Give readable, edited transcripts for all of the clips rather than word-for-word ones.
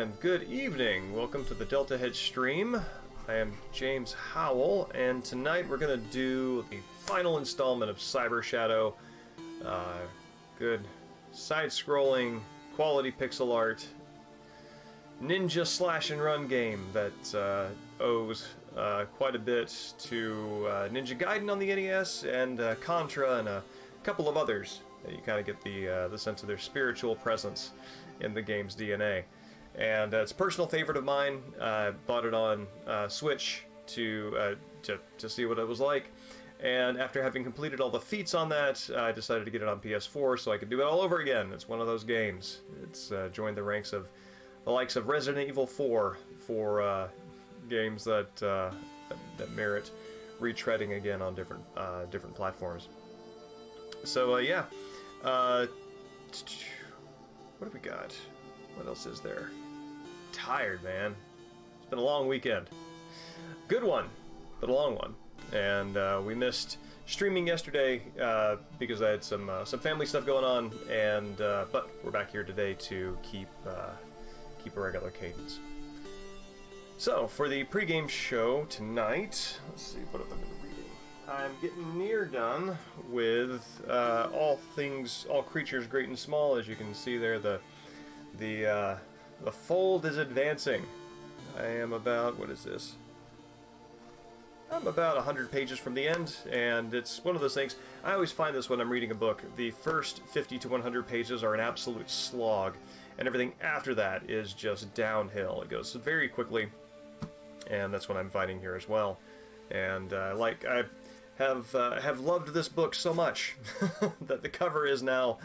and good evening. Welcome to the Deltahead stream. I am James Howell, and tonight we're going to do the final installment of Cyber Shadow. Good side-scrolling, quality pixel art, ninja slash-and-run game that owes quite a bit to Ninja Gaiden on the NES and Contra and a couple of others. You kind of get the sense of their spiritual presence in the game's DNA. And it's a personal favorite of mine. I bought it on Switch to see what it was like. And after having completed all the feats on that, I decided to get it on PS4 so I could do it all over again. It's one of those games. It's joined the ranks of the likes of Resident Evil 4 for games that merit retreading again on different platforms. So yeah. What do we got? What else is there? Tired, man. It's been a long weekend. Good one, but a long one. And we missed streaming yesterday because I had some family stuff going on. And but we're back here today to keep a regular cadence. So for the pregame show tonight, let's see, what have I been reading? I'm getting near done with all creatures great and small. As you can see there, the fold is advancing. I am about, what is this? I'm about 100 pages from the end, and it's one of those things. I always find this when I'm reading a book. The first 50 to 100 pages are an absolute slog, and everything after that is just downhill. It goes very quickly, and that's what I'm finding here as well. And I have loved this book so much that the cover has now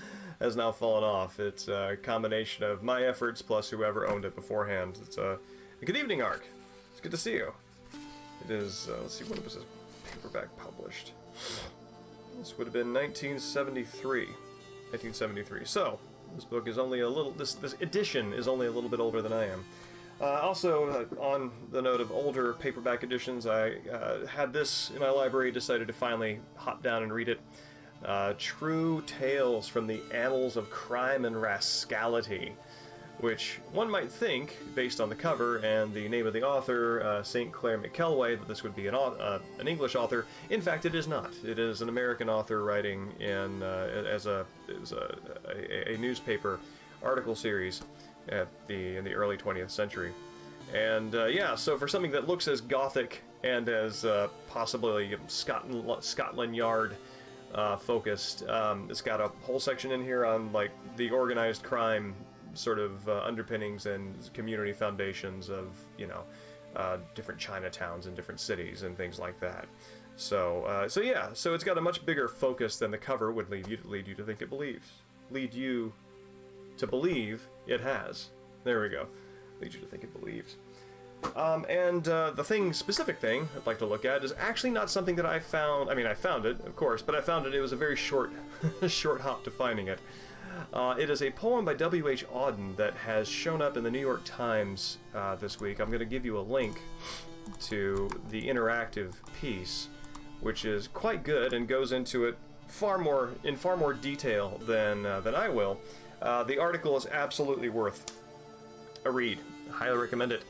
fallen off. It's a combination of my efforts plus whoever owned it beforehand. It's a good evening, Ark. It's good to see you. It is. Let's see, when was this paperback published? This would have been 1973. 1973. So this book is only a little. This edition is only a little bit older than I am. Also, on the note of older paperback editions, I had this in my library, decided to finally hop down and read it. True Tales from the Annals of Crime and Rascality, which one might think, based on the cover and the name of the author, St. Clair McKelway, that this would be an English author. In fact, it is not. It is an American author writing in as a newspaper article series in the early 20th century. And yeah, so for something that looks as gothic and as possibly Scotland Yard focused, it's got a whole section in here on like the organized crime sort of underpinnings and community foundations of, you know, different Chinatowns in different cities and things like that. So yeah, so it's got a much bigger focus than the cover would lead you to think it believes. Lead you to believe it has. There we go. Lead you to think it believes. And the specific thing I'd like to look at is actually not something that I found. I mean, I found it, of course, but I found it. It was a very short hop to finding it. It is a poem by W.H. Auden that has shown up in the New York Times this week. I'm going to give you a link to the interactive piece, which is quite good and goes into it far more detail than I will. The article is absolutely worth a read. I highly recommend it.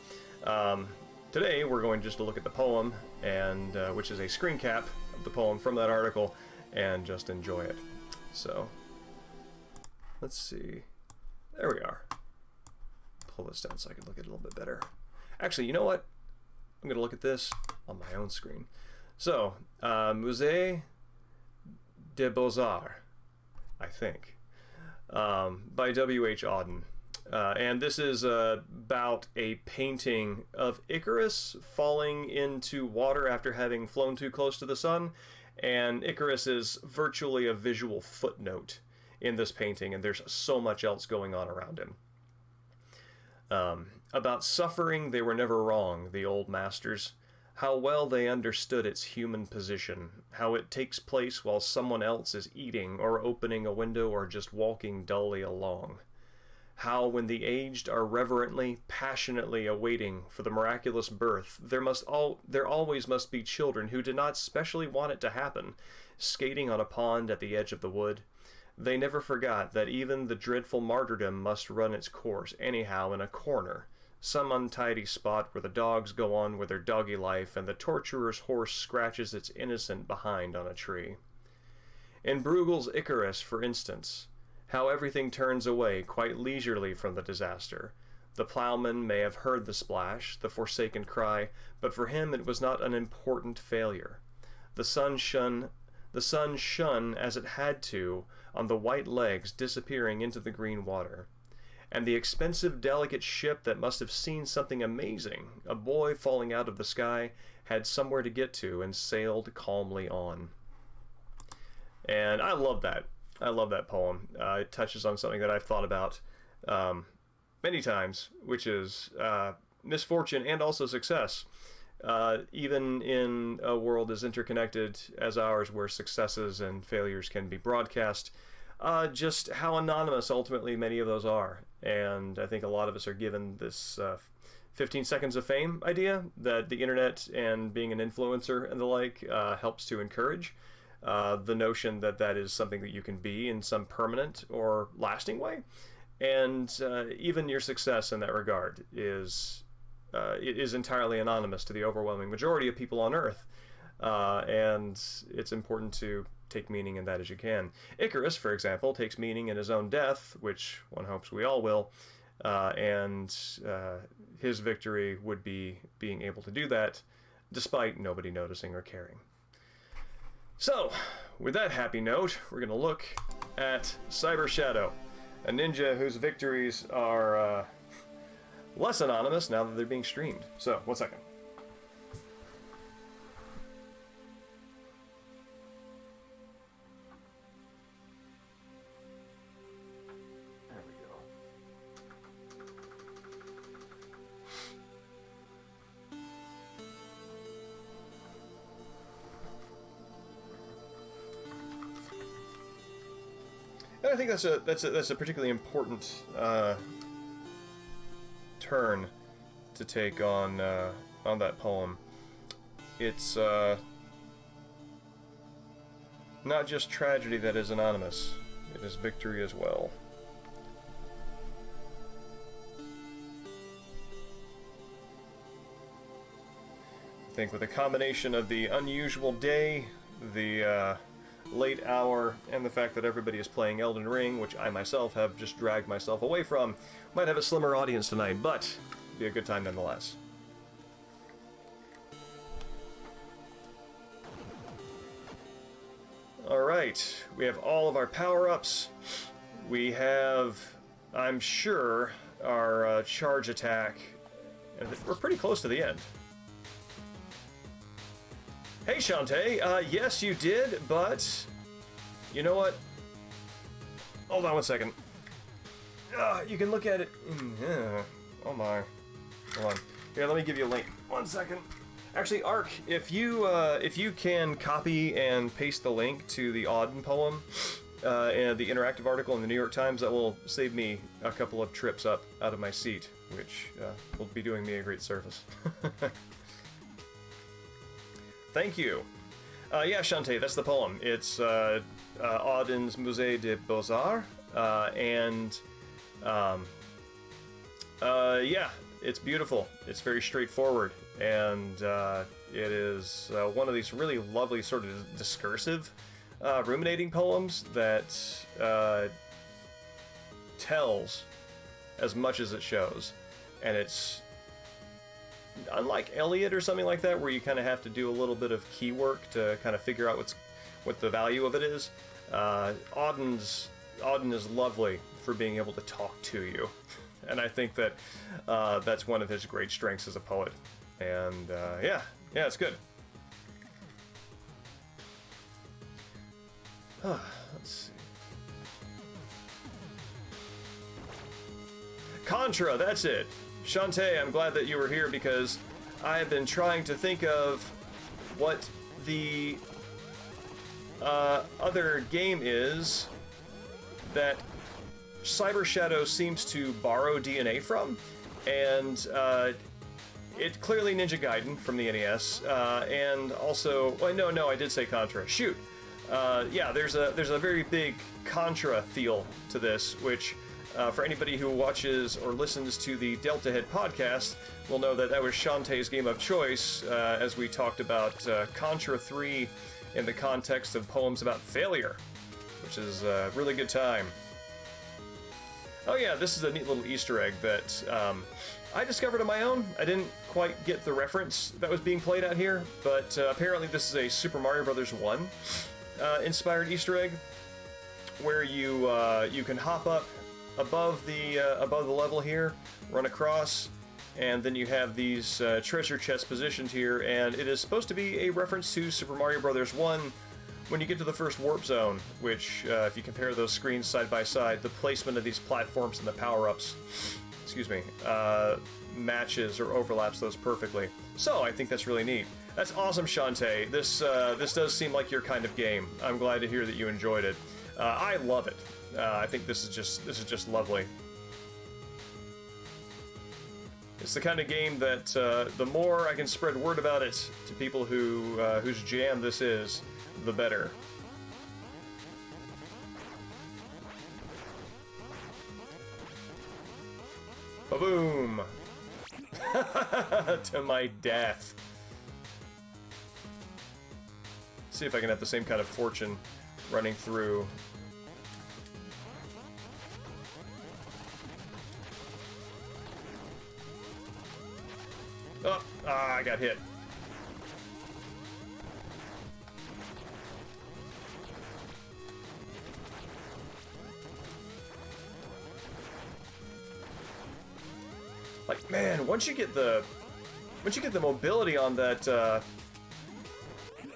Today we're going just to look at the poem, and which is a screen cap of the poem from that article, and just enjoy it. So let's see. There we are. Pull this down so I can look at it a little bit better. Actually, you know what? I'm going to look at this on my own screen. So, Musée des Beaux-Arts, I think, by W.H. Auden. And this is about a painting of Icarus falling into water after having flown too close to the sun. And Icarus is virtually a visual footnote in this painting, and there's so much else going on around him. About suffering, they were never wrong, the old masters. How well they understood its human position, how it takes place while someone else is eating or opening a window or just walking dully along. How, when the aged are reverently, passionately awaiting for the miraculous birth, there always must be children who do not specially want it to happen, skating on a pond at the edge of the wood. They never forgot that even the dreadful martyrdom must run its course anyhow in a corner, some untidy spot where the dogs go on with their doggy life and the torturer's horse scratches its innocent behind on a tree. In Bruegel's Icarus, for instance, how everything turns away quite leisurely from the disaster. The plowman may have heard the splash, the forsaken cry, but for him it was not an important failure. The sun shone as it had to on the white legs disappearing into the green water. And the expensive, delicate ship that must have seen something amazing, a boy falling out of the sky, had somewhere to get to and sailed calmly on. And I love that. I love that poem. It touches on something that I've thought about many times, which is misfortune and also success. Even in a world as interconnected as ours, where successes and failures can be broadcast, just how anonymous ultimately many of those are. And I think a lot of us are given this 15 seconds of fame idea that the internet and being an influencer and the like helps to encourage. The notion that that is something that you can be in some permanent or lasting way. And even your success in that regard is entirely anonymous to the overwhelming majority of people on Earth. And it's important to take meaning in that as you can. Icarus, for example, takes meaning in his own death, which one hopes we all will, and his victory would be being able to do that despite nobody noticing or caring. So, with that happy note, we're going to look at Cyber Shadow, a ninja whose victories are less anonymous now that they're being streamed. So, 1 second. And I think that's a particularly important turn to take on that poem. It's not just tragedy that is anonymous; it is victory as well. I think with a combination of the unusual day, the late hour, and the fact that everybody is playing Elden Ring, which I myself have just dragged myself away from, might have a slimmer audience tonight, but be a good time nonetheless. Alright, we have all of our power-ups. We have, I'm sure, our charge attack, and we're pretty close to the end. Hey Shantae, yes you did, but you know what? Hold on 1 second. You can look at it. Yeah. Oh my. Hold on. Here, let me give you a link. 1 second. Actually, Ark, if you can copy and paste the link to the Auden poem and the interactive article in the New York Times, that will save me a couple of trips up out of my seat, which will be doing me a great service. Thank you. Yeah, Shantae, that's the poem. It's Auden's Musée des Beaux-Arts, and yeah, it's beautiful. It's very straightforward, and it is one of these really lovely sort of discursive, ruminating poems that tells as much as it shows, and it's unlike Eliot or something like that, where you kind of have to do a little bit of key work to kind of figure out what the value of it is. Auden is lovely for being able to talk to you, and I think that that's one of his great strengths as a poet. And yeah, it's good. Let's see. Contra, that's it. Shantae, I'm glad that you were here because I have been trying to think of what the other game is that Cyber Shadow seems to borrow DNA from, and it clearly Ninja Gaiden from the NES, and also, well, no, I did say Contra. Shoot, yeah, there's a very big Contra feel to this, which For anybody who watches or listens to the Deltahead podcast, will know that that was Shantae's game of choice as we talked about Contra 3 in the context of poems about failure, which is a really good time. Oh yeah, this is a neat little Easter egg that I discovered on my own. I didn't quite get the reference that was being played out here, but apparently this is a Super Mario Bros. 1 inspired Easter egg, where you can hop up above the level here, run across, and then you have these treasure chests positioned here, and it is supposed to be a reference to Super Mario Bros. 1 when you get to the first warp zone, which, if you compare those screens side by side, the placement of these platforms and the power-ups, excuse me, matches or overlaps those perfectly. So I think that's really neat. That's awesome, Shantae. This does seem like your kind of game. I'm glad to hear that you enjoyed it. I love it. I think this is just lovely. It's the kind of game that the more I can spread word about it to people whose jam this is, the better. Ba-boom! To my death. See if I can have the same kind of fortune running through. Oh, I got hit. Like, man, once you get the mobility on that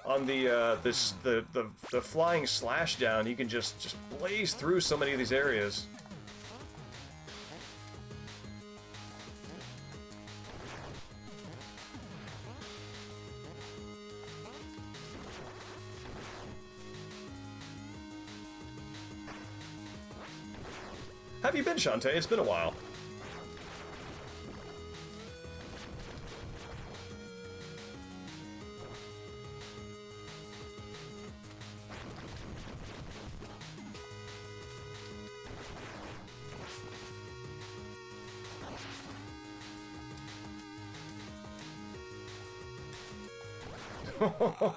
on the flying slash down, you can just blaze through so many of these areas. How have you been, Shantae? It's been a while.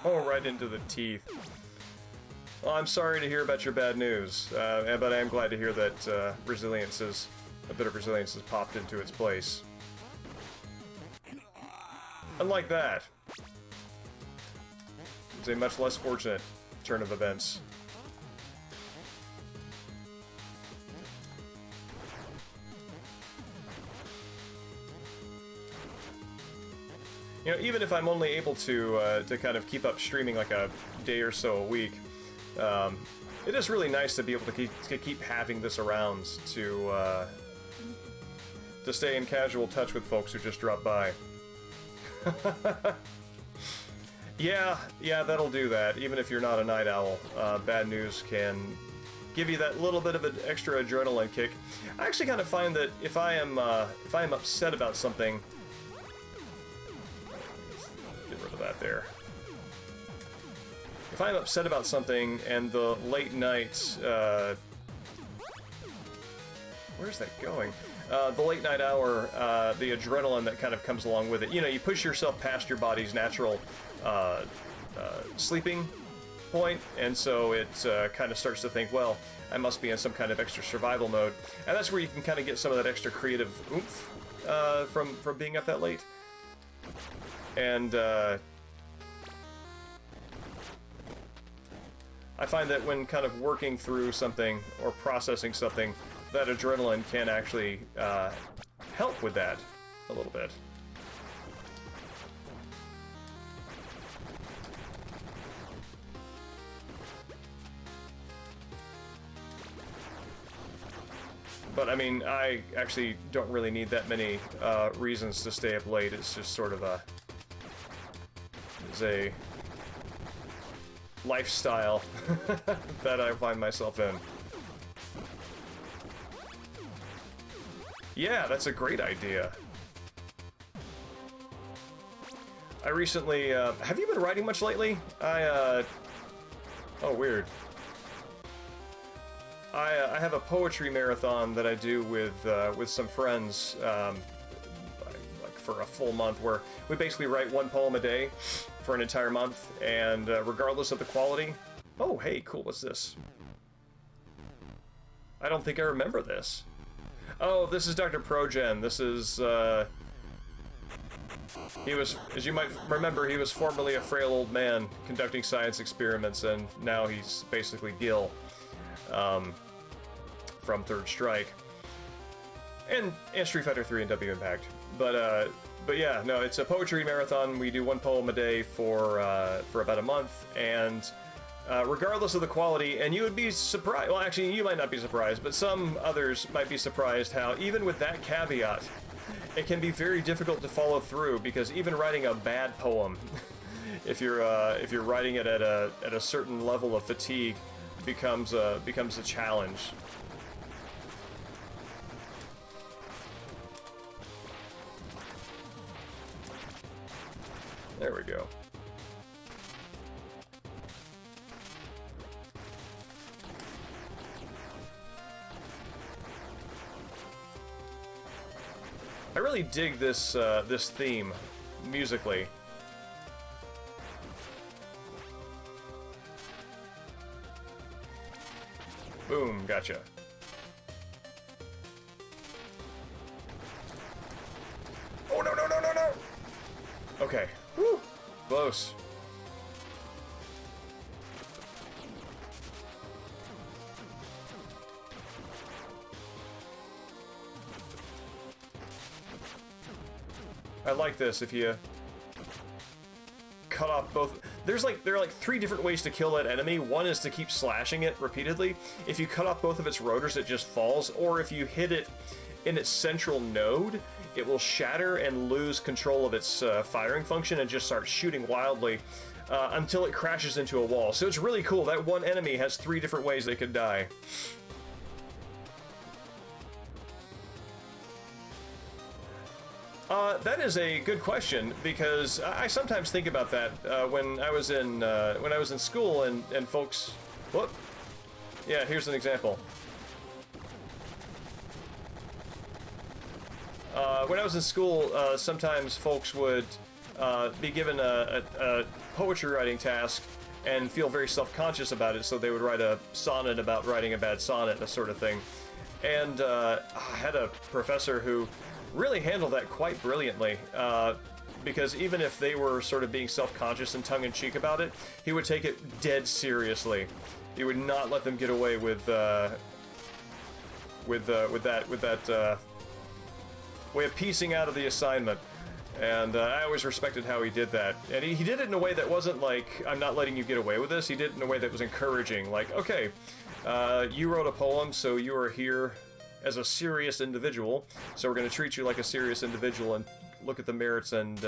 Right into the teeth. Well, I'm sorry to hear about your bad news, but I am glad to hear that a bit of resilience has popped into its place. Unlike that, it's a much less fortunate turn of events. You know, even if I'm only able to kind of keep up streaming like a day or so a week, it is really nice to be able to keep having this around to stay in casual touch with folks who just drop by. Yeah, that'll do that. Even if you're not a night owl, bad news can give you that little bit of an extra adrenaline kick. I actually kind of find that if I am upset about something. Get rid of that there. If I'm upset about something and the late night, where's that going? The late night hour, the adrenaline that kind of comes along with it. You know, you push yourself past your body's natural sleeping point, and so it kind of starts to think, well, I must be in some kind of extra survival mode, and that's where you can kind of get some of that extra creative oomph from being up that late. And I find that when kind of working through something or processing something, that adrenaline can actually help with that a little bit. But I mean, I actually don't really need that many reasons to stay up late. It's just sort of a lifestyle that I find myself in. Yeah, that's a great idea. I recently, have you been riding much lately? Oh, weird. I have a poetry marathon that I do with some friends, like for a full month, where we basically write one poem a day for an entire month, and regardless of the quality. Oh, hey, cool. What's this? I don't think I remember this. Oh, this is Dr. Progen. This is, he was, as you might remember, he was formerly a frail old man conducting science experiments, and now he's basically Gil, from Third Strike. And Street Fighter 3 and W Impact. But yeah, no, it's a poetry marathon. We do one poem a day for about a month, and regardless of the quality, and you would be surprised, well actually you might not be surprised, but some others might be surprised how even with that caveat, it can be very difficult to follow through, because even writing a bad poem, if you're writing it at a certain level of fatigue, becomes a challenge. There we go. I really dig this this theme musically. Boom, gotcha. Oh no no no no no! Okay, whew, close. I like this. If you cut off both, there are like 3 different ways to kill that enemy. One is to keep slashing it repeatedly. If you cut off both of its rotors, it just falls. Or if you hit it in its central node, it will shatter and lose control of its firing function and just start shooting wildly until it crashes into a wall. So it's really cool. That one enemy has 3 different ways they could die. That is a good question, because I sometimes think about that when I was in school, and folks, whoop, yeah, here's an example. When I was in school, sometimes folks would be given a poetry writing task and feel very self-conscious about it, so they would write a sonnet about writing a bad sonnet, that sort of thing. And I had a professor who really handled that quite brilliantly, because even if they were sort of being self-conscious and tongue-in-cheek about it, he would take it dead seriously. He would not let them get away with that way of piecing out of the assignment. And I always respected how he did that. And he did it in a way that wasn't like, I'm not letting you get away with this. He did it in a way that was encouraging. Like, okay, you wrote a poem, so you are here as a serious individual, so we're going to treat you like a serious individual and look at the merits and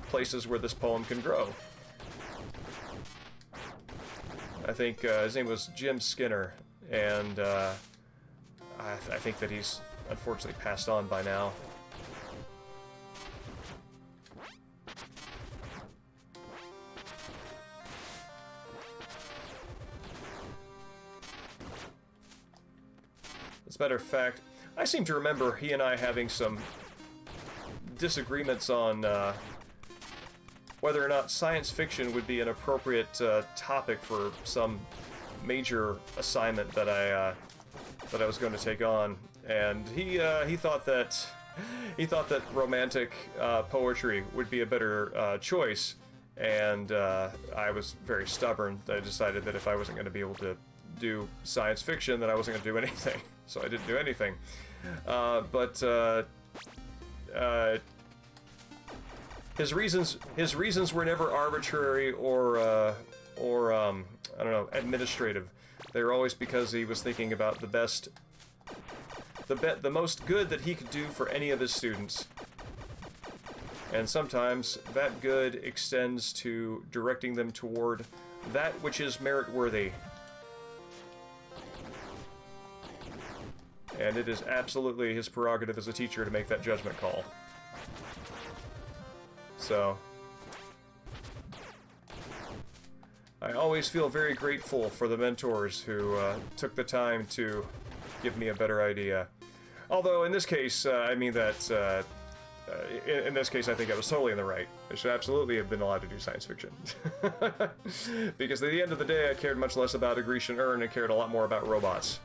places where this poem can grow. I think his name was Jim Skinner, and I think that he's unfortunately passed on by now. As a matter of fact, I seem to remember he and I having some disagreements on whether or not science fiction would be an appropriate topic for some major assignment that I was going to take on, and he thought that romantic poetry would be a better choice, and I was very stubborn. I decided that if I wasn't going to be able to do science fiction, then I wasn't going to do anything. So I didn't do anything. His reasons were never arbitrary or I don't know, administrative. They were always because he was thinking about the most good that he could do for any of his students. And sometimes that good extends to directing them toward that which is merit-worthy. And it is absolutely his prerogative as a teacher to make that judgment call. So, I always feel very grateful for the mentors who took the time to give me a better idea. Although, in this case, I mean that, in this case, I think I was totally in the right. I should absolutely have been allowed to do science fiction. Because at the end of the day, I cared much less about a Grecian urn and cared a lot more about robots.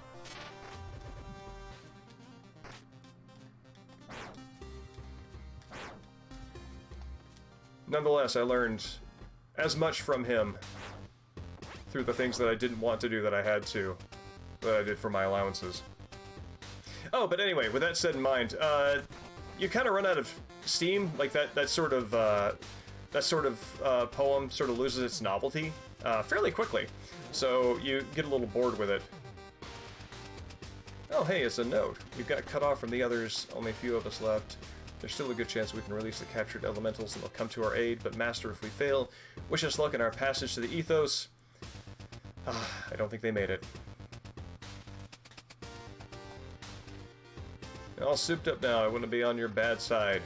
Nonetheless, I learned as much from him through the things that I didn't want to do that I had to, that I did for my allowances. Oh, but anyway, with that said in mind, you kind of run out of steam. Like that sort of poem sort of loses its novelty fairly quickly, so you get a little bored with it. Oh, hey, it's a note. We've got cut off from the others. Only a few of us left. There's still a good chance we can release the captured elementals and they'll come to our aid, but Master, if we fail, wish us luck in our passage to the Ethos. I don't think they made it. All souped up now, I want to be on your bad side.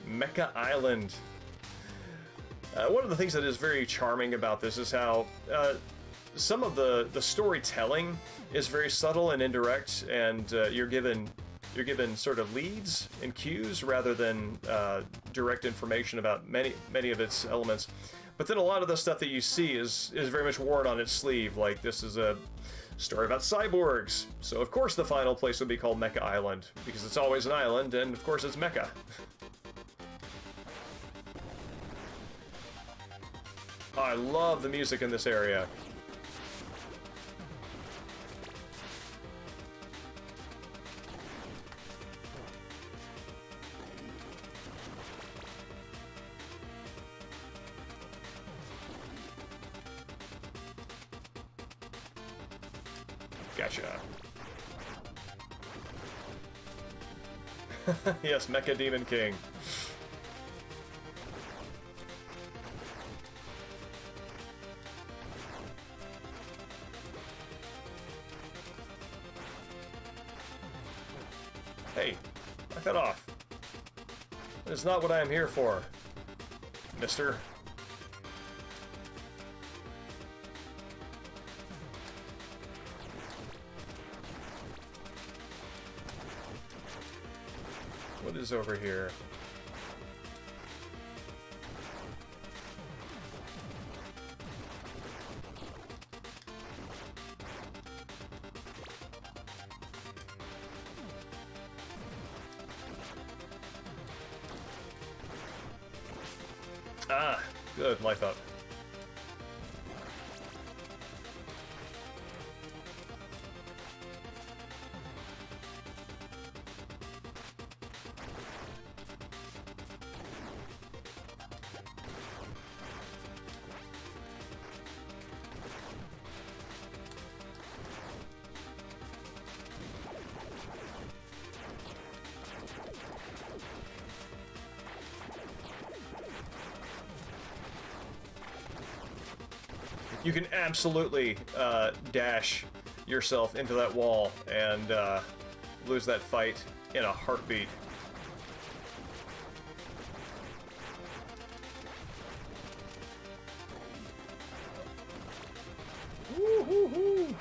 Mecha Island. One of the things that is very charming about this is how some of the storytelling is very subtle and indirect, and you're given sort of leads and cues rather than direct information about many of its elements. But then a lot of the stuff that you see is very much worn on its sleeve. Like, this is a story about cyborgs, so of course the final place would be called Mecha Island, because it's always an island, and of course it's mecha. Oh, I love the music in this area. Gotcha. Yes, Mecha Demon King. Hey, knock that off. That is not what I am here for, mister. What is over here? Ah, good, life up. You can absolutely dash yourself into that wall and lose that fight in a heartbeat. Woo-hoo-hoo.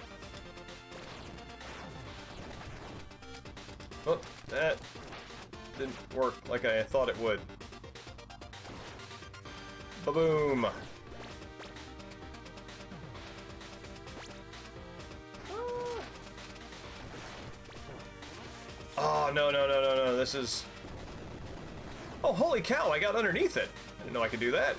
Oh, that didn't work like I thought it would. Ba-boom! Oh, no, this is... Oh, holy cow, I got underneath it. I didn't know I could do that.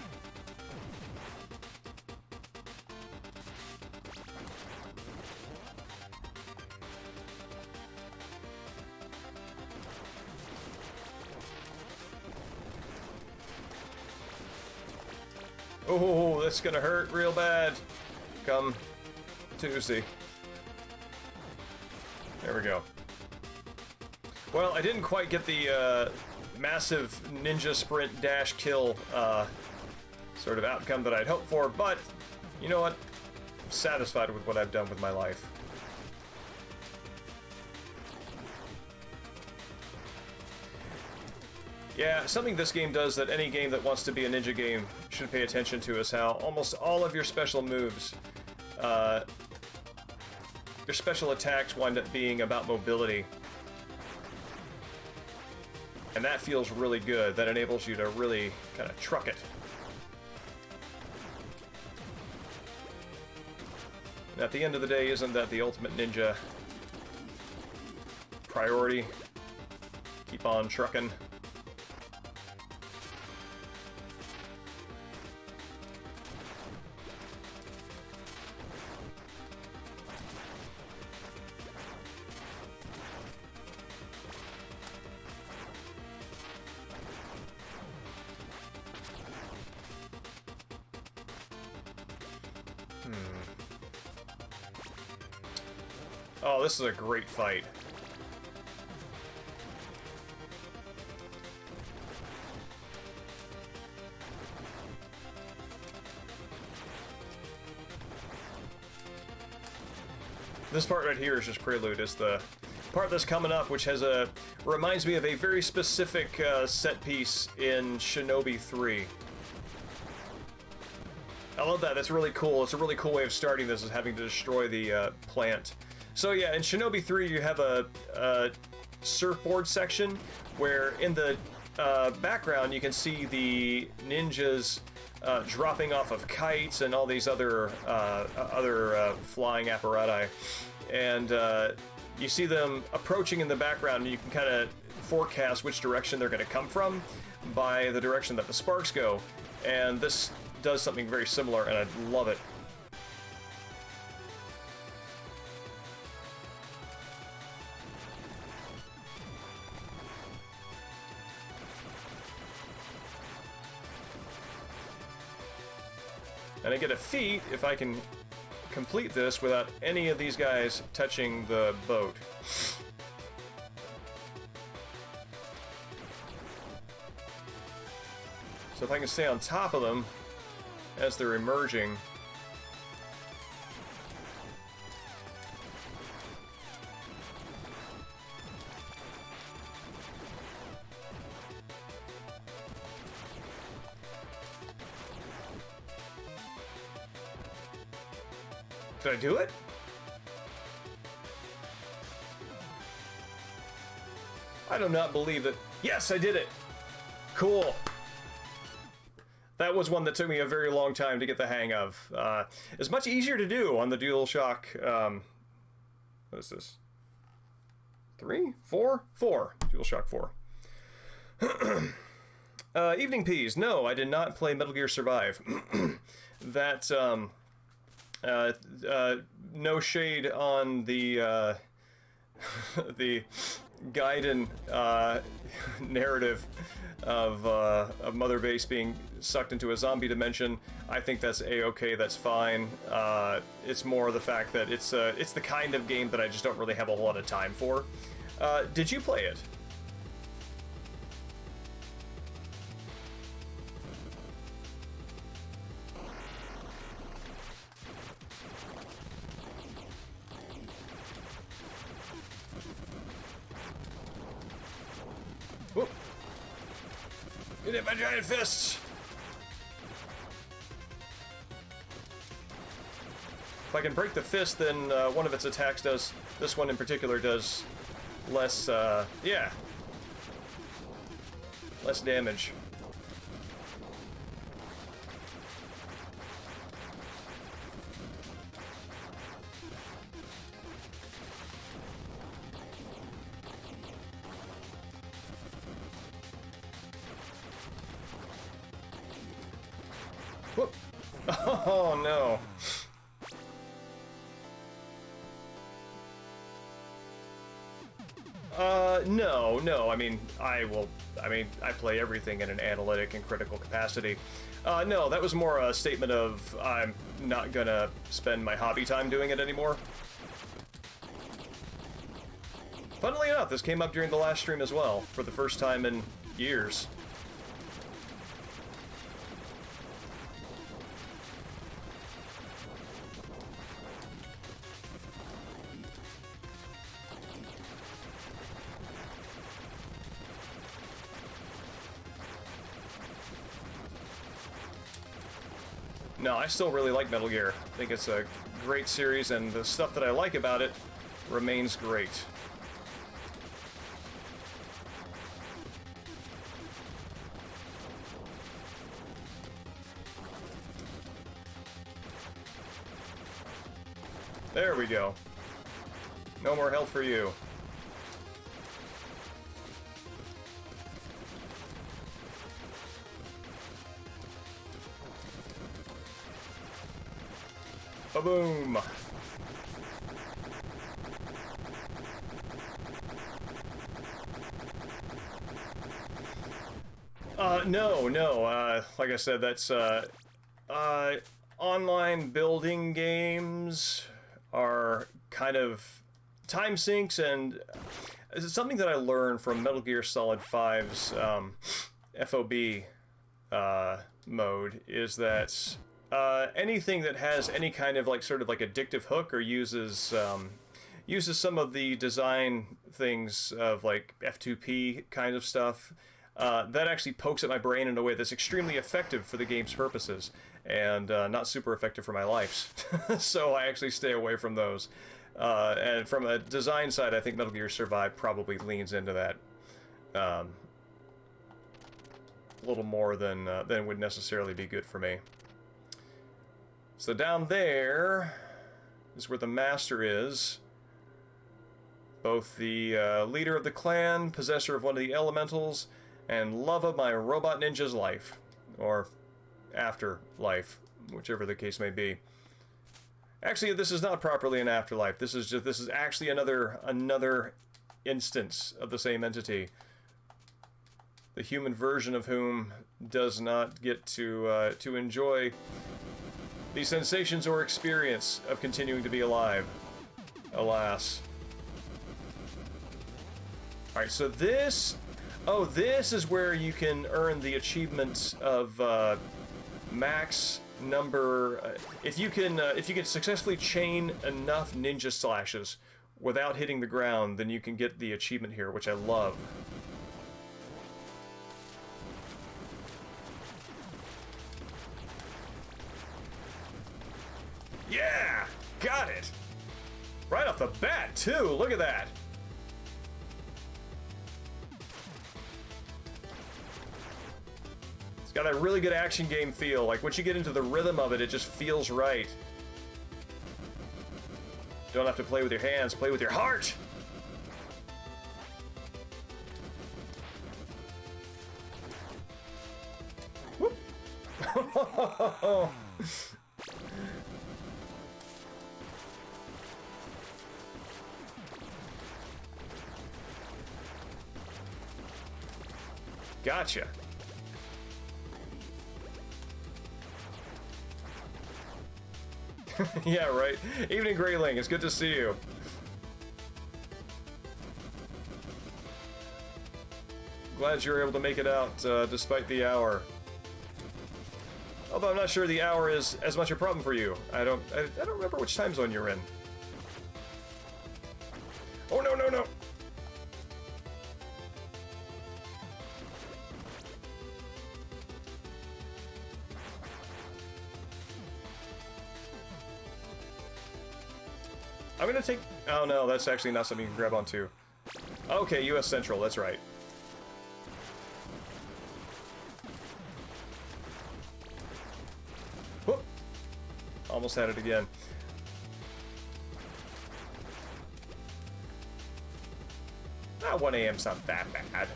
Oh, that's gonna hurt real bad. Come Tuesday. There we go. Well, I didn't quite get the massive ninja sprint dash kill sort of outcome that I'd hoped for, but you know what? I'm satisfied with what I've done with my life. Yeah, something this game does that any game that wants to be a ninja game should pay attention to is how almost all of your special moves, your special attacks wind up being about mobility. And that feels really good. That enables you to really kind of truck it. And at the end of the day, isn't that the ultimate ninja priority? Keep on trucking. Oh, this is a great fight. This part right here is just prelude. It's the part that's coming up, which has reminds me of a very specific set piece in Shinobi 3. I love that. That's really cool. It's a really cool way of starting this, is having to destroy the plant. So yeah, in Shinobi 3 you have a surfboard section where in the background you can see the ninjas dropping off of kites and all these other flying apparatus, and you see them approaching in the background, and you can kind of forecast which direction they're going to come from by the direction that the sparks go, and this does something very similar, and I love it. And I get a feat if I can complete this without any of these guys touching the boat. So if I can stay on top of them as they're emerging. Did I do it? I do not believe it. Yes, I did it! Cool. That was one that took me a very long time to get the hang of. It's much easier to do on the DualShock, what is this? 3? 4? 4. DualShock 4. Evening Peas. No, I did not play Metal Gear Survive. That, no shade on the the Gaiden narrative of Mother Base being sucked into a zombie dimension. I think that's a-okay. That's fine. It's more the fact that it's the kind of game that I just don't really have a lot of time for. Did you play it? Whoop. Get hit by giant fists! If I can break the fist, then one of its attacks does, this one in particular does less, yeah. Less damage. Whoop. Oh no. No, I mean, I play everything in an analytic and critical capacity. No, that was more a statement of I'm not gonna spend my hobby time doing it anymore. Funnily enough, this came up during the last stream as well, for the first time in years. No, I still really like Metal Gear. I think it's a great series, and the stuff that I like about it remains great. There we go. No more health for you. Ba-boom! No. Like I said, that's, online building games are kind of time sinks, and it's something that I learned from Metal Gear Solid 5's FOB mode is that anything that has any kind of like sort of like addictive hook or uses some of the design things of like F2P kind of stuff, that actually pokes at my brain in a way that's extremely effective for the game's purposes, and not super effective for my life's. So I actually stay away from those. And from a design side, I think Metal Gear Survive probably leans into that a little more than would necessarily be good for me. So down there is where the Master is. Both the leader of the clan, possessor of one of the elementals, and love of my robot ninja's life. Or afterlife, whichever the case may be. Actually, this is not properly an afterlife. This is actually another instance of the same entity. The human version of whom does not get to enjoy the sensations or experience of continuing to be alive. Alas. Alright, so this is where you can earn the achievement of max number. If you can successfully chain enough ninja slashes without hitting the ground, then you can get the achievement here, which I love. Yeah! Got it! Right off the bat, too! Look at that! It's got that really good action game feel. Like, once you get into the rhythm of it, it just feels right. Don't have to play with your hands, play with your heart! Whoop! Gotcha. Yeah, right. Evening, Greyling. It's good to see you. Glad you were able to make it out despite the hour. Although I'm not sure the hour is as much a problem for you. I don't remember which time zone you're in. Oh no, no, no. I'm gonna take... Oh no, that's actually not something you can grab onto. Okay, US Central, that's right. Whoop! Almost had it again. Ah, 1 a.m.'s not that bad.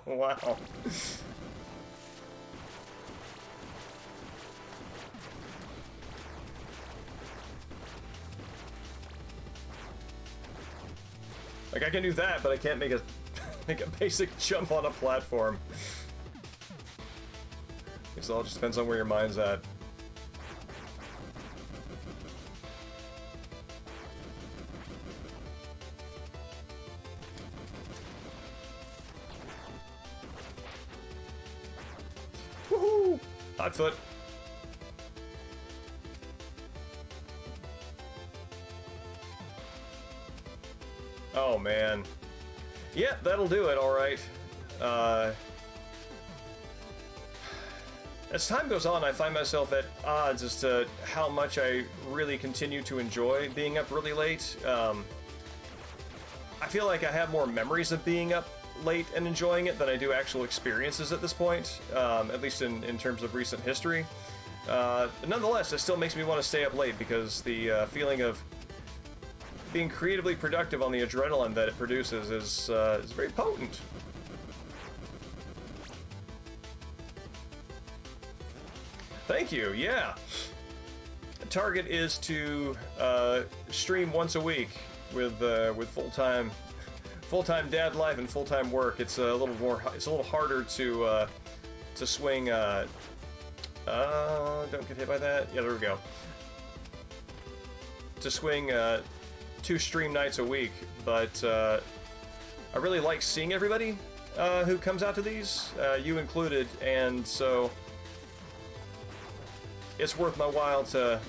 Wow. Like, I can do that, but I can't make a basic jump on a platform. Guess it all just depends on where your mind's at. Woohoo! Hot foot. Oh man. Yeah, that'll do it, alright. As time goes on, I find myself at odds as to how much I really continue to enjoy being up really late. I feel like I have more memories of being up late and enjoying it than I do actual experiences at this point, at least in terms of recent history. Nonetheless, it still makes me want to stay up late because the feeling of being creatively productive on the adrenaline that it produces is very potent. Thank you, yeah. The target is to stream once a week with full-time dad life and full-time work. It's a little harder to swing. Don't get hit by that. Yeah, there we go. To swing 2 stream nights a week, but I really like seeing everybody who comes out to these, you included, and so it's worth my while to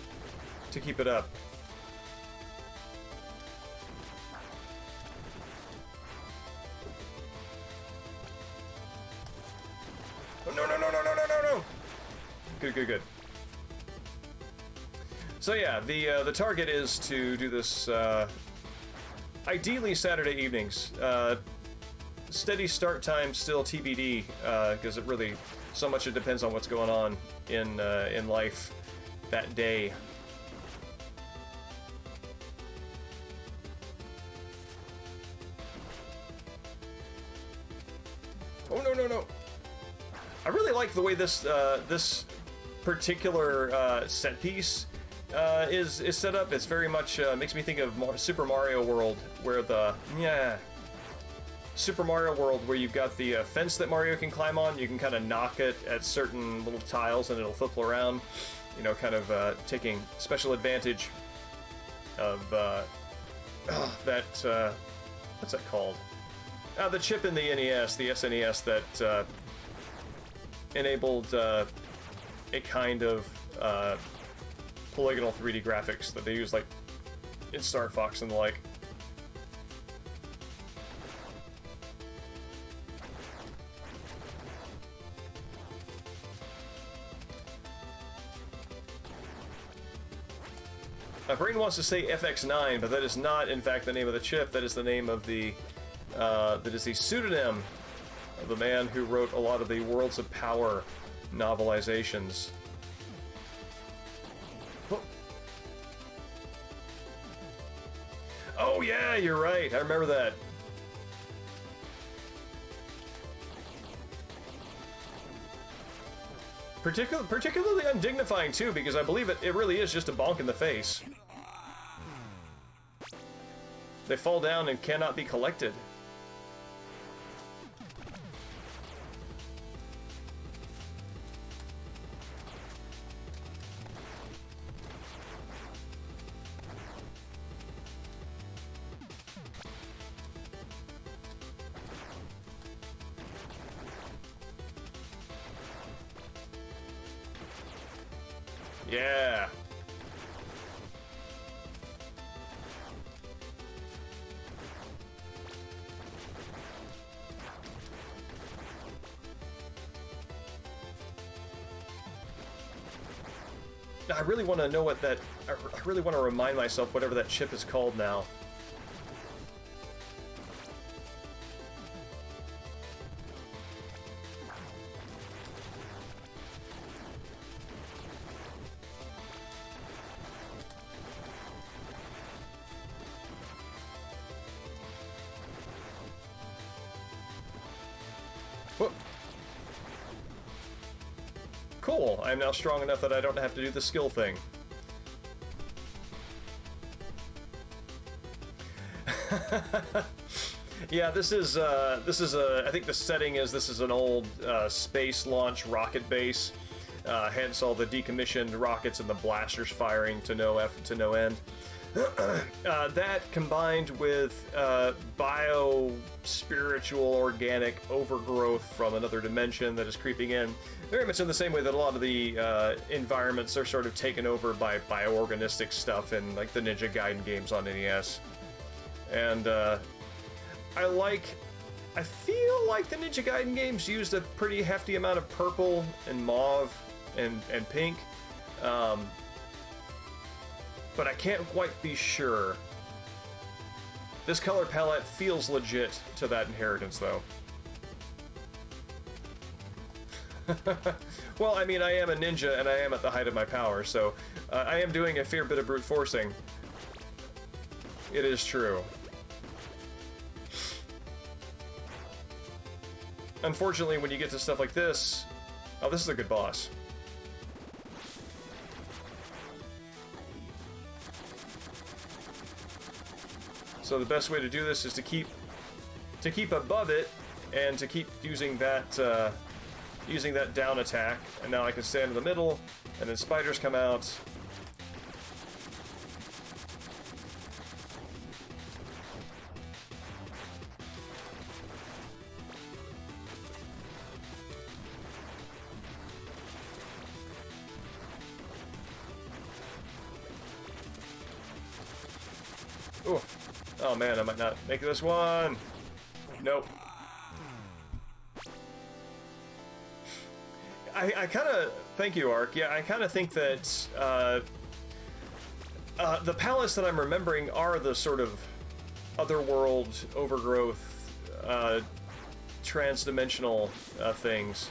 keep it up. Oh, no. Good. So yeah, the target is to do this ideally Saturday evenings. Steady start time still TBD, because it really so much it depends on what's going on in life that day. Oh no! I really like the way this this particular set piece is set up. It's very much makes me think of Super Mario World, where Super Mario World, where you've got the fence that Mario can climb on. You can kind of knock it at certain little tiles, and it'll flip around. You know, kind of taking special advantage of that. What's that called? The chip in the NES, the SNES, that enabled a kind of polygonal 3D graphics that they use, like in Star Fox and the like. My brain wants to say FX9, but that is not, in fact, the name of the chip. That is the name of the that is the pseudonym of the man who wrote a lot of the Worlds of Power novelizations. Oh yeah, you're right. I remember that. Particularly undignifying too, because I believe it really is just a bonk in the face. They fall down and cannot be collected. Yeah. I really want to know what that... I really want to remind myself whatever that chip is called now. Cool, I'm now strong enough that I don't have to do the skill thing. Yeah, this is I think the setting is this is an old space launch rocket base, hence all the decommissioned rockets and the blasters firing to no end. That combined with bio-spiritual organic overgrowth from another dimension that is creeping in, very much in the same way that a lot of the environments are sort of taken over by bioorganistic stuff in like the Ninja Gaiden games on NES. And I like I feel like the Ninja Gaiden games used a pretty hefty amount of purple and mauve and pink. But I can't quite be sure. This color palette feels legit to that inheritance, though. Well, I mean, I am a ninja, and I am at the height of my power, so I am doing a fair bit of brute forcing. It is true. Unfortunately, when you get to stuff like this... Oh, this is a good boss. So the best way to do this is to keep above it, and to keep using that down attack. And now I can stand in the middle, and then spiders come out. Ooh. Oh man, I might not make this one. Nope. I kind of... Thank you, Ark. Yeah, I kind of think that the palace that I'm remembering are the sort of otherworld, overgrowth, trans-dimensional things.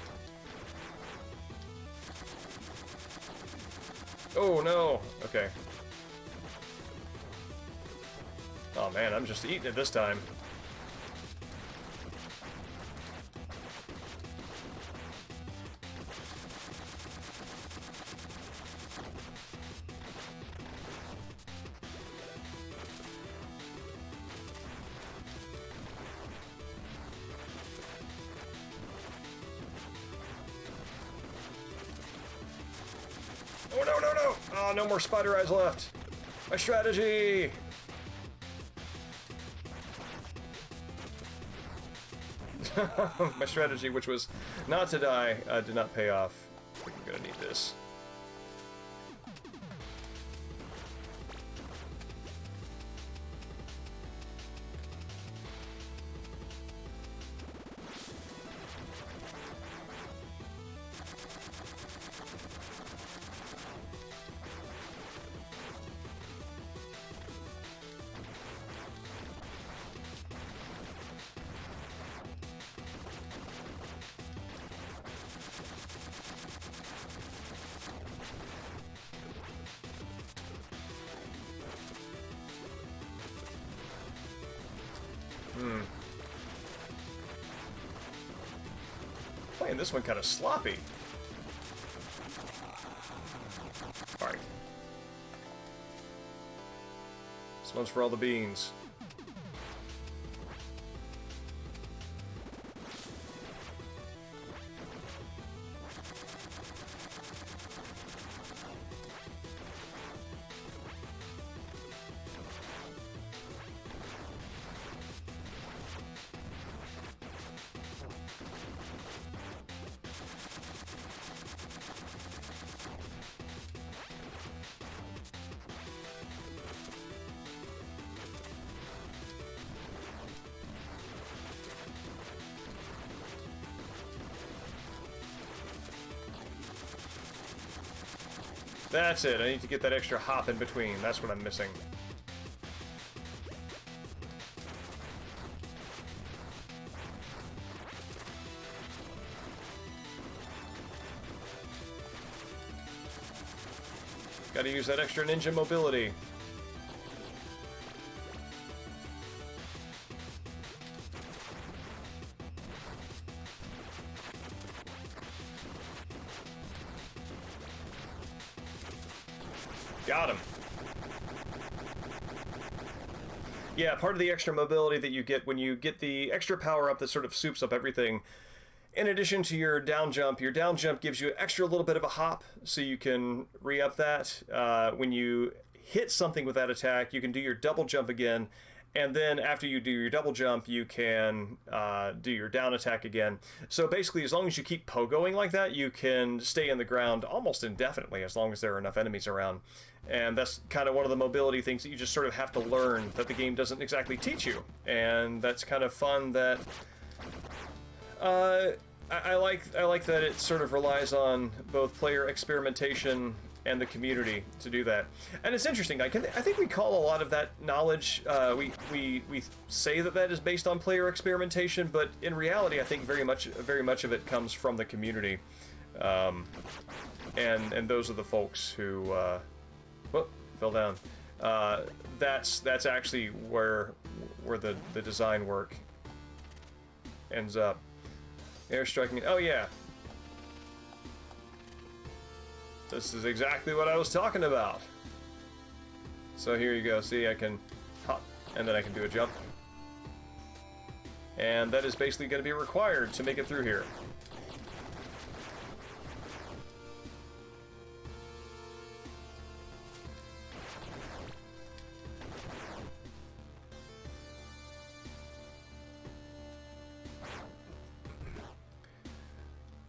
Oh, no. Okay. Oh man, I'm just eating it this time. Oh no, no, no! Oh, no more spider eyes left. My strategy! My strategy, which was not to die, did not pay off. I think I'm gonna need this. Playing this one kind of sloppy. Alright. This one's for all the beans. That's it, I need to get that extra hop in between. That's what I'm missing. Gotta use that extra ninja mobility. Got him. Yeah, part of the extra mobility that you get when you get the extra power up that sort of soups up everything, in addition to your down jump gives you an extra little bit of a hop, so you can re-up that. When you hit something with that attack, you can do your double jump again, and then after you do your double jump, you can do your down attack again. So basically, as long as you keep pogoing like that, you can stay in the ground almost indefinitely, as long as there are enough enemies around. And that's kind of one of the mobility things that you just sort of have to learn, that the game doesn't exactly teach you. And that's kind of fun that I like that it sort of relies on both player experimentation and the community to do that. And it's interesting. I think we call a lot of that knowledge. We say that is based on player experimentation, but in reality, I think very much of it comes from the community. And those are the folks who whoop, fell down. That's actually where the design work ends up. Airstriking. Oh yeah. This is exactly what I was talking about. So here you go. See, I can hop, and then I can do a jump. And that is basically going to be required to make it through here.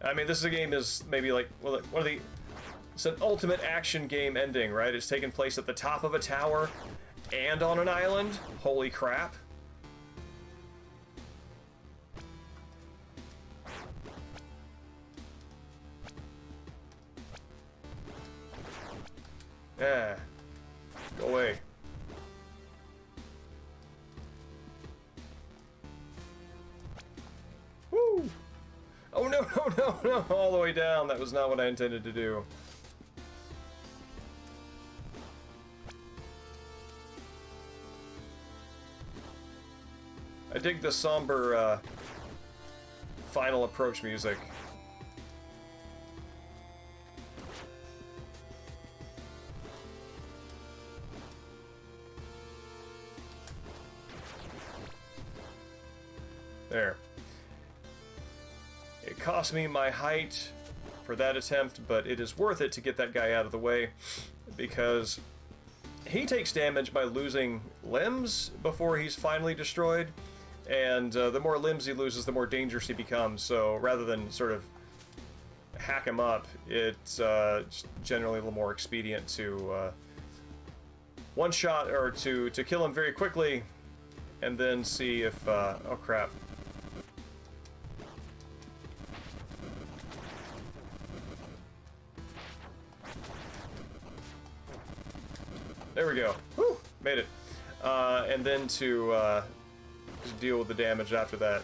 I mean, this game is maybe like one of the... It's an ultimate action game ending, right? It's taking place at the top of a tower and on an island. Holy crap. Yeah. Go away. Woo! Oh no, no, no, no! All the way down. That was not what I intended to do. I dig the somber, final approach music. There. It cost me my height for that attempt, but it is worth it to get that guy out of the way, because he takes damage by losing limbs before he's finally destroyed. And the more limbs he loses, the more dangerous he becomes. So rather than sort of hack him up, it's generally a little more expedient to one shot or to kill him very quickly, and then see if oh crap. There we go. Whew, made it. And then to just deal with the damage after that.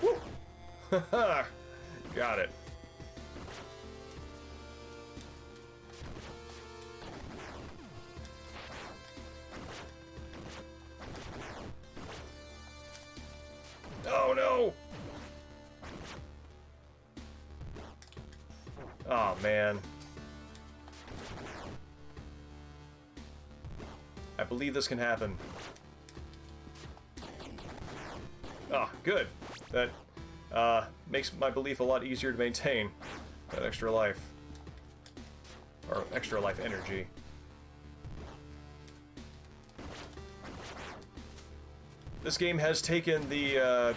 Woo! Got it. Oh no! Oh man. I believe this can happen. Ah, good. That makes my belief a lot easier to maintain. That extra life. Or extra life energy. This game has taken the...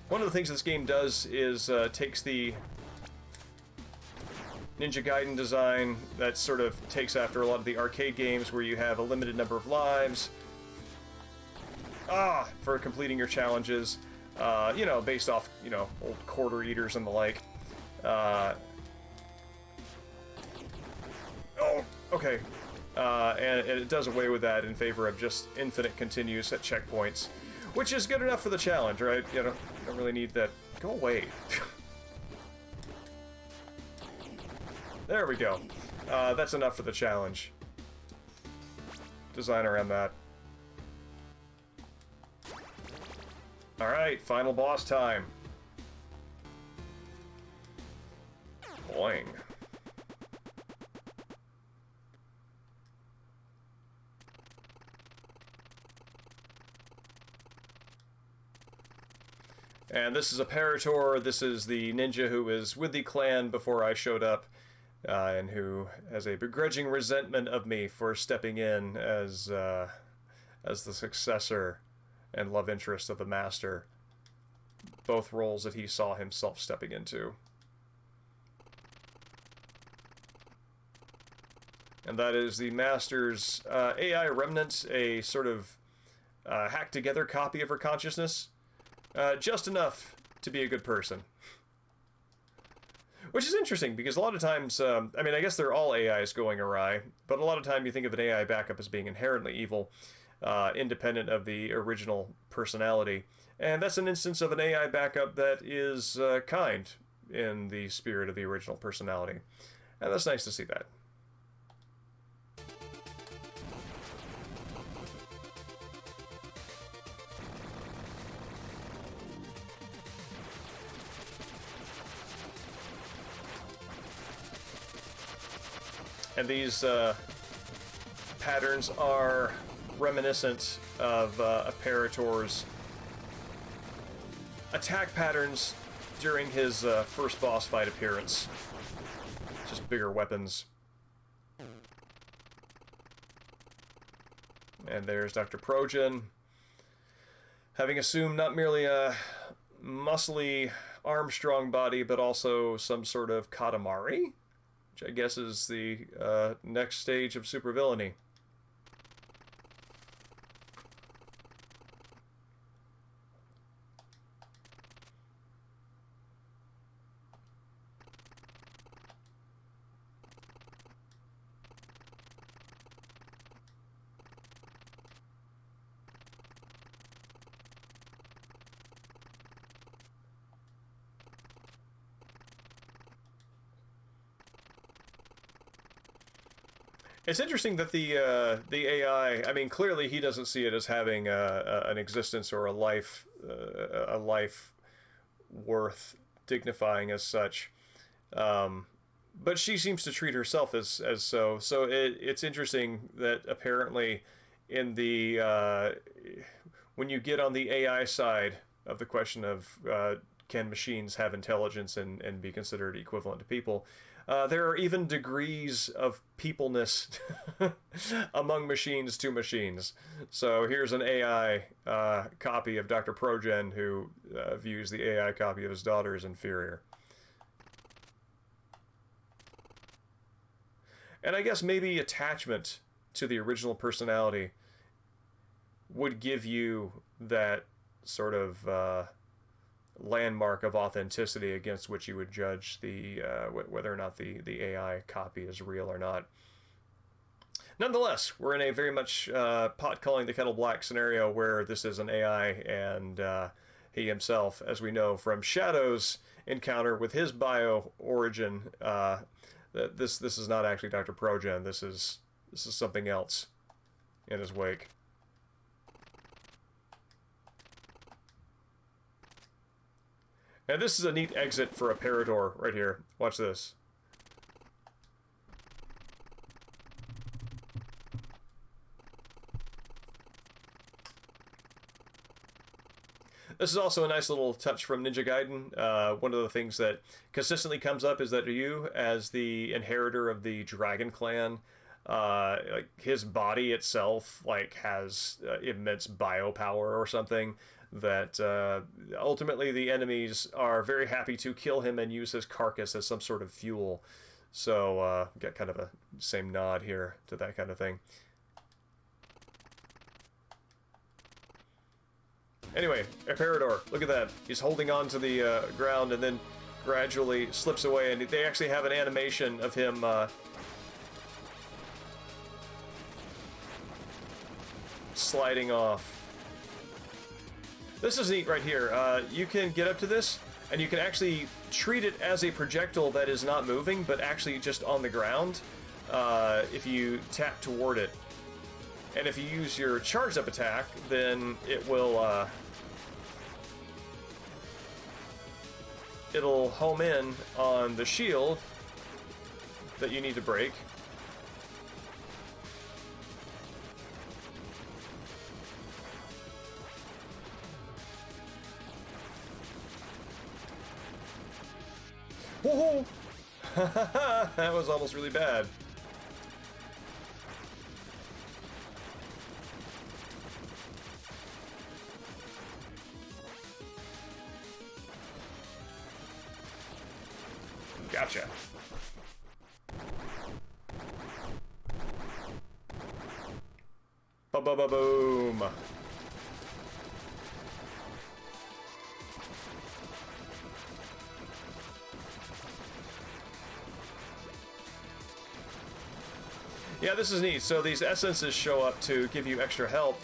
one of the things this game does is takes the Ninja Gaiden design that sort of takes after a lot of the arcade games where you have a limited number of lives for completing your challenges, you know, based off, you know, old quarter eaters and the like. Oh, okay. And it does away with that in favor of just infinite continues at checkpoints, which is good enough for the challenge, right? You know, you don't really need that. Go away. There we go. That's enough for the challenge. Design around that. Alright, final boss time. Boing. And this is a Parator. This is the ninja who was with the clan before I showed up. And who has a begrudging resentment of me for stepping in as the successor and love interest of the master. Both roles that he saw himself stepping into. and that is the Master's AI remnant, a sort of hacked together copy of her consciousness. Just enough to be a good person. Which is interesting, because a lot of times, I mean, I guess they're all AIs going awry, but a lot of time you think of an AI backup as being inherently evil, independent of the original personality. And that's an instance of an AI backup that is kind in the spirit of the original personality. And that's nice to see that. And these patterns are reminiscent of Apparator's attack patterns during his first boss fight appearance. Just bigger weapons. And there's Dr. Progen, having assumed not merely a muscly Armstrong body, but also some sort of Katamari, which I guess is the next stage of supervillainy. It's interesting that the AI, I mean, clearly he doesn't see it as having an existence or a life worth dignifying as such. But she seems to treat herself as so. So it's interesting that apparently in the when you get on the AI side of the question of can machines have intelligence and be considered equivalent to people, there are even degrees of peopleness among machines to machines. So here's an AI copy of Dr. Progen who views the AI copy of his daughter as inferior. And I guess maybe attachment to the original personality would give you that sort of landmark of authenticity against which you would judge the whether or not the AI copy is real or not. Nonetheless, we're in a very much pot calling the kettle black scenario where this is an AI, and he himself, as we know from Shadow's encounter with his bio origin, that this is not actually Dr. Progen. This is something else in his wake. And this is a neat exit for Apparator right here. Watch this. This is also a nice little touch from Ninja Gaiden. One of the things that consistently comes up is that Ryu, as the inheritor of the Dragon Clan, like his body itself, like has immense biopower or something. That ultimately the enemies are very happy to kill him and use his carcass as some sort of fuel. So get kind of a same nod here to that kind of thing. Anyway, Apparator, look at that. He's holding on to the ground and then gradually slips away, and they actually have an animation of him sliding off. This is neat right here. You can get up to this, and you can actually treat it as a projectile that is not moving, but actually just on the ground if you tap toward it. And if you use your charged up attack, then it will it'll home in on the shield that you need to break. Whoa! That was almost really bad. Gotcha. Boom. Yeah, this is neat. So these essences show up to give you extra help,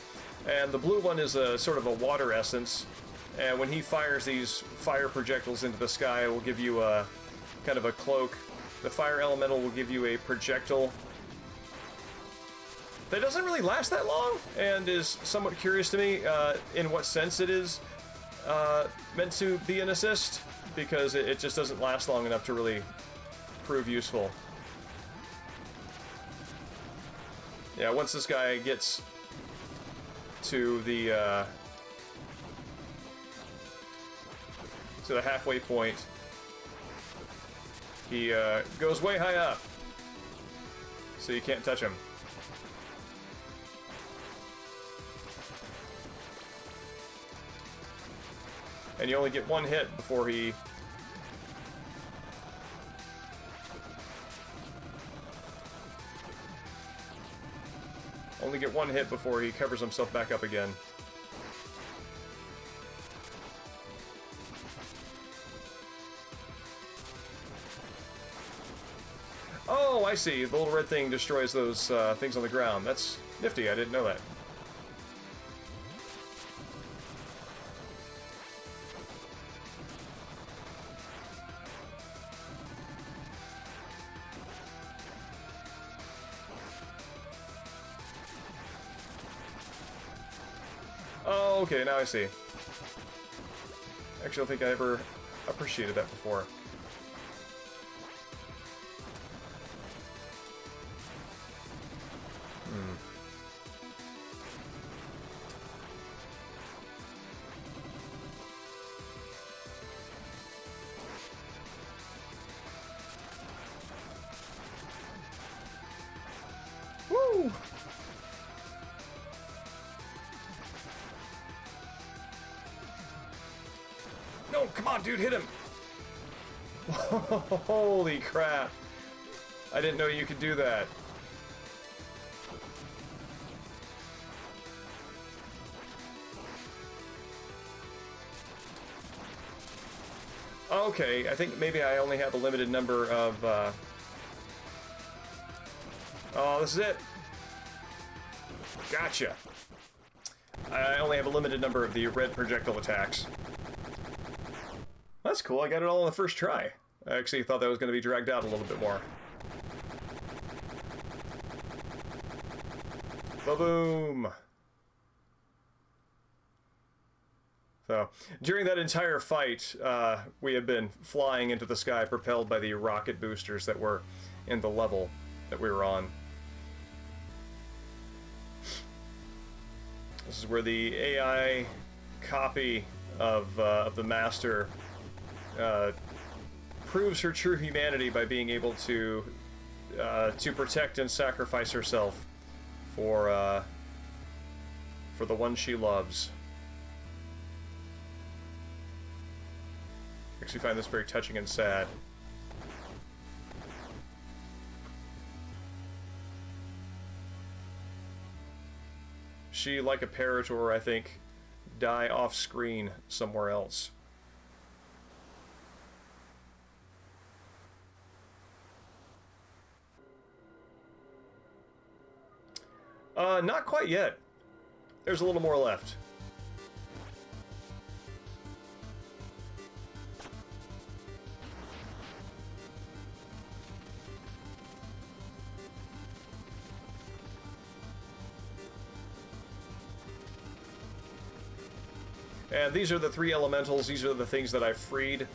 and the blue one is a sort of a water essence, and when he fires these fire projectiles into the sky, it will give you a kind of a cloak. The fire elemental will give you a projectile that doesn't really last that long, and is somewhat curious to me in what sense it is meant to be an assist, because it just doesn't last long enough to really prove useful. Yeah, once this guy gets to the halfway point, he goes way high up, so you can't touch him. And you only get one hit before he... Only get one hit before he covers himself back up again. Oh, I see. The little red thing destroys those things on the ground. That's nifty. I didn't know that. Oh, okay, now I see. Actually, I don't think I ever appreciated that before. Woo! No, come on, dude, hit him! Holy crap. I didn't know you could do that. Okay, I think maybe I only have a limited number of, Oh, this is it. Gotcha. I only have a limited number of the red projectile attacks. That's cool, I got it all on the first try. I actually thought that was going to be dragged out a little bit more. Ba-boom! So, during that entire fight, we had been flying into the sky, propelled by the rocket boosters that were in the level that we were on. This is where the AI copy of the Master proves her true humanity by being able to protect and sacrifice herself for the one she loves. I actually find this very touching and sad. She, like a Parator, I think, die off-screen somewhere else. Not quite yet. There's a little more left. And these are the three elementals. These are the things that I freed,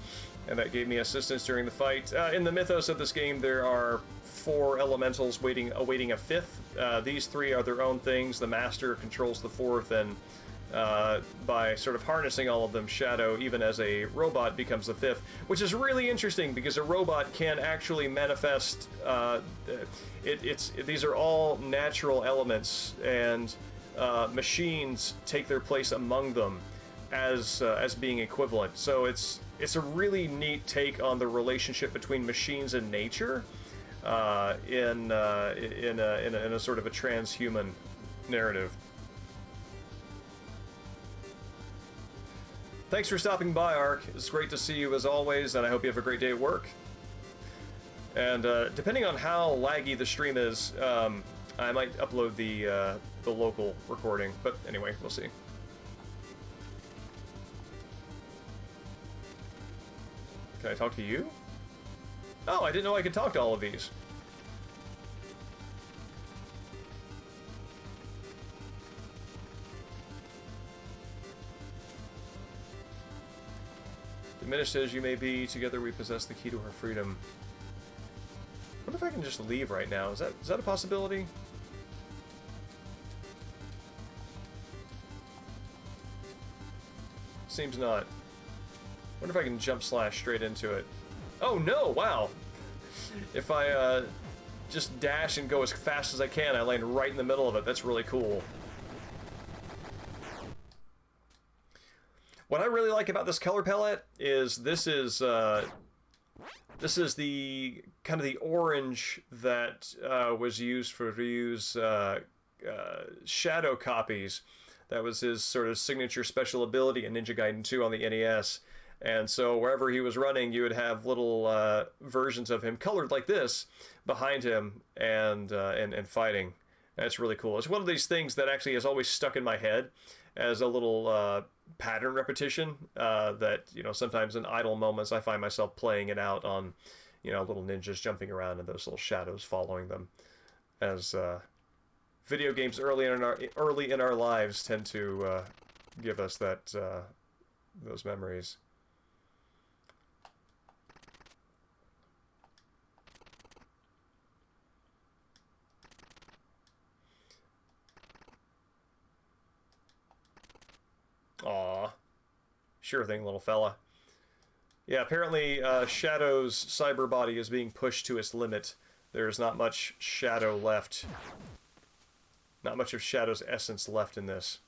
and that gave me assistance during the fight. In the mythos of this game, there are 4 elementals awaiting a 5th. These 3 are their own things. The Master controls the 4th, and by sort of harnessing all of them, Shadow, even as a robot, becomes the 5th, which is really interesting because a robot can actually manifest. These are all natural elements, and machines take their place among them as being equivalent. So it's a really neat take on the relationship between machines and nature in a sort of a transhuman narrative. Thanks for stopping by, Ark. It's great to see you as always, and I hope you have a great day at work. And depending on how laggy the stream is, I might upload the local recording. But anyway, we'll see. Can I talk to you? Oh, I didn't know I could talk to all of these. Diminished as you may be, together we possess the key to her freedom. What if I can just leave right now? Is that a possibility? Seems not. Wonder if I can jump slash straight into it. Oh no! Wow! If I just dash and go as fast as I can, I land right in the middle of it. That's really cool. What I really like about this color palette is this is the kind of the orange that was used for Ryu's shadow copies. That was his sort of signature special ability in Ninja Gaiden 2 on the NES. And so wherever he was running, you would have little versions of him colored like this behind him and fighting. That's really cool. It's one of these things that actually has always stuck in my head as a little pattern repetition that, you know, sometimes in idle moments I find myself playing it out on, you know, little ninjas jumping around and those little shadows following them, as video games early in our lives tend to give us that those memories. Aw. Sure thing, little fella. Yeah, apparently Shadow's cyber body is being pushed to its limit. There's not much Shadow left. Not much of Shadow's essence left in this.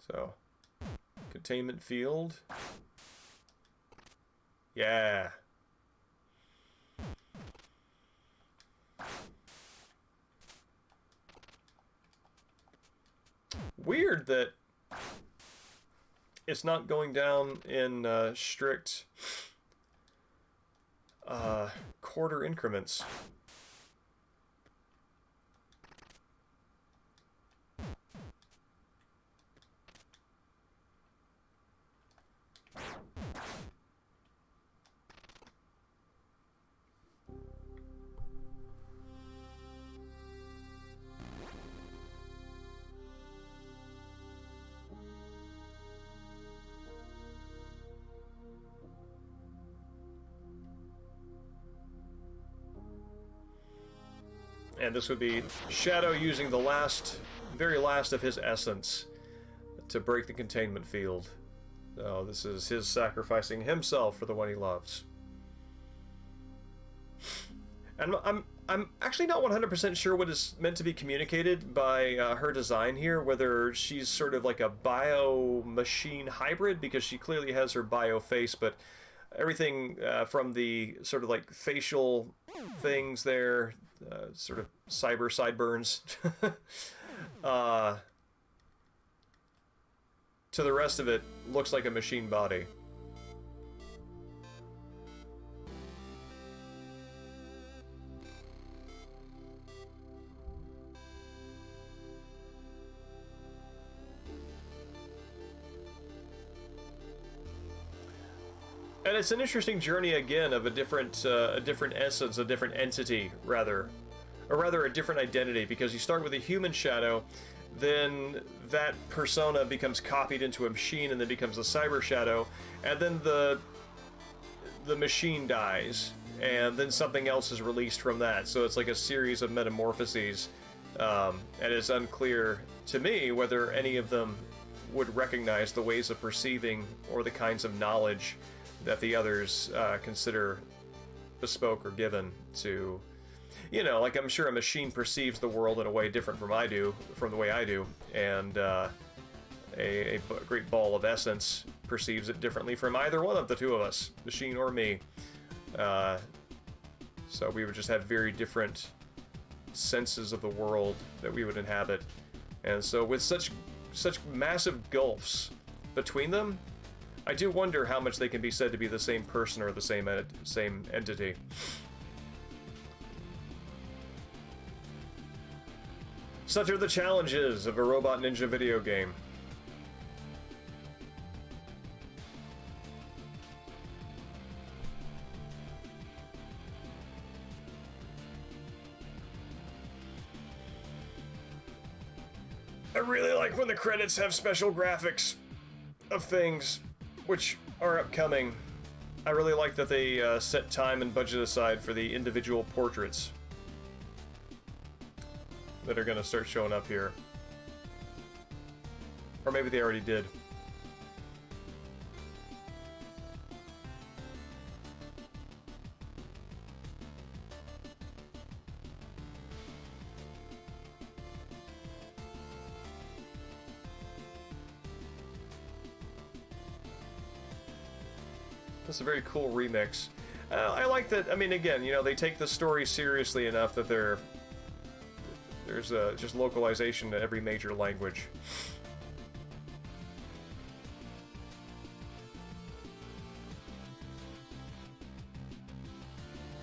So, containment field. Yeah. Weird that it's not going down in strict quarter increments. And this would be Shadow using the very last of his essence to break the containment field. So this is his sacrificing himself for the one he loves. And I'm actually not 100% sure what is meant to be communicated by her design here, whether she's sort of like a bio-machine hybrid, because she clearly has her bio face, but everything from the sort of like facial things there, sort of cyber sideburns, to the rest of it looks like a machine body. And it's an interesting journey again of a different essence, a different entity, rather. Or rather, a different identity, because you start with a human Shadow, then that persona becomes copied into a machine and then becomes a cyber Shadow, and then the machine dies, and then something else is released from that. So it's like a series of metamorphoses, and it's unclear to me whether any of them would recognize the ways of perceiving or the kinds of knowledge that the others consider bespoke or given to, you know, like I'm sure a machine perceives the world in a way different from the way I do, and a great ball of essence perceives it differently from either one of the two of us, machine or me. So we would just have very different senses of the world that we would inhabit. And so with such massive gulfs between them, I do wonder how much they can be said to be the same person or the same entity. Such are the challenges of a Robot Ninja video game. I really like when the credits have special graphics of things which are upcoming. I really like that they set time and budget aside for the individual portraits that are going to start showing up here. Or maybe they already did. That's a very cool remix. I like that. I mean, again, you know, they take the story seriously enough that there's just localization to every major language.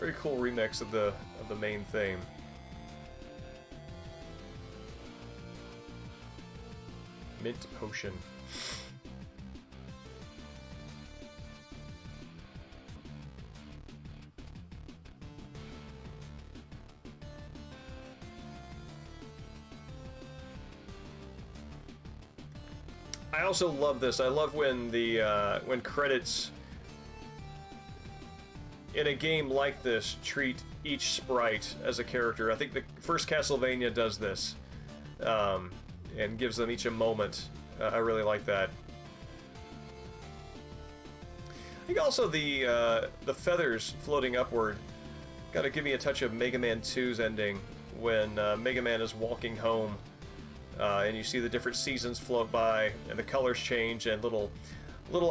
Very cool remix of the main theme. Mint potion. I also love this. I love when the when credits in a game like this treat each sprite as a character. I think the first Castlevania does this, and gives them each a moment. I really like that. I think also the feathers floating upward gotta give me a touch of Mega Man 2's ending when Mega Man is walking home. And you see the different seasons float by, and the colors change, and little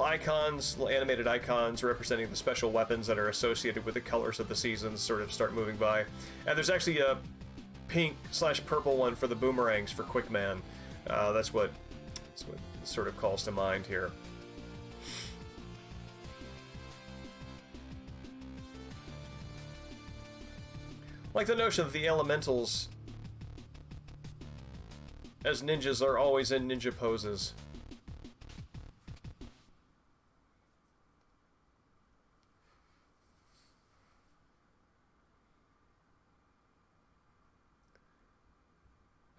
icons, little animated icons representing the special weapons that are associated with the colors of the seasons sort of start moving by. And there's actually a pink/purple one for the boomerangs for Quickman. That's what sort of calls to mind here. Like the notion that the elementals as ninjas are always in ninja poses.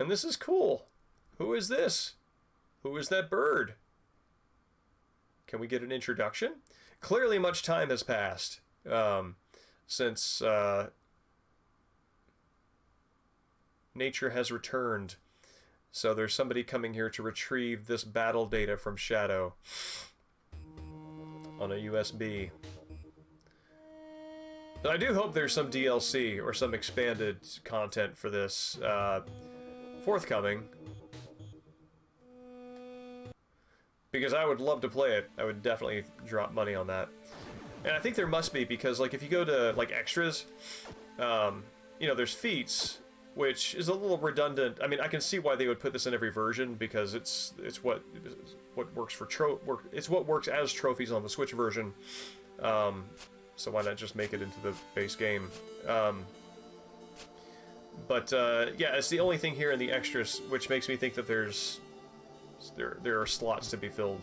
And this is cool. Who is this? Who is that bird? Can we get an introduction? Clearly much time has passed since nature has returned. So there's somebody coming here to retrieve this battle data from Shadow on a USB. But I do hope there's some DLC or some expanded content for this forthcoming. Because I would love to play it. I would definitely drop money on that. And I think there must be, because like if you go to like extras, you know, there's feats, which is a little redundant. I mean, I can see why they would put this in every version, because it's what works for it's what works as trophies on the Switch version. So why not just make it into the base game? But yeah, it's the only thing here in the extras, which makes me think that there are slots to be filled.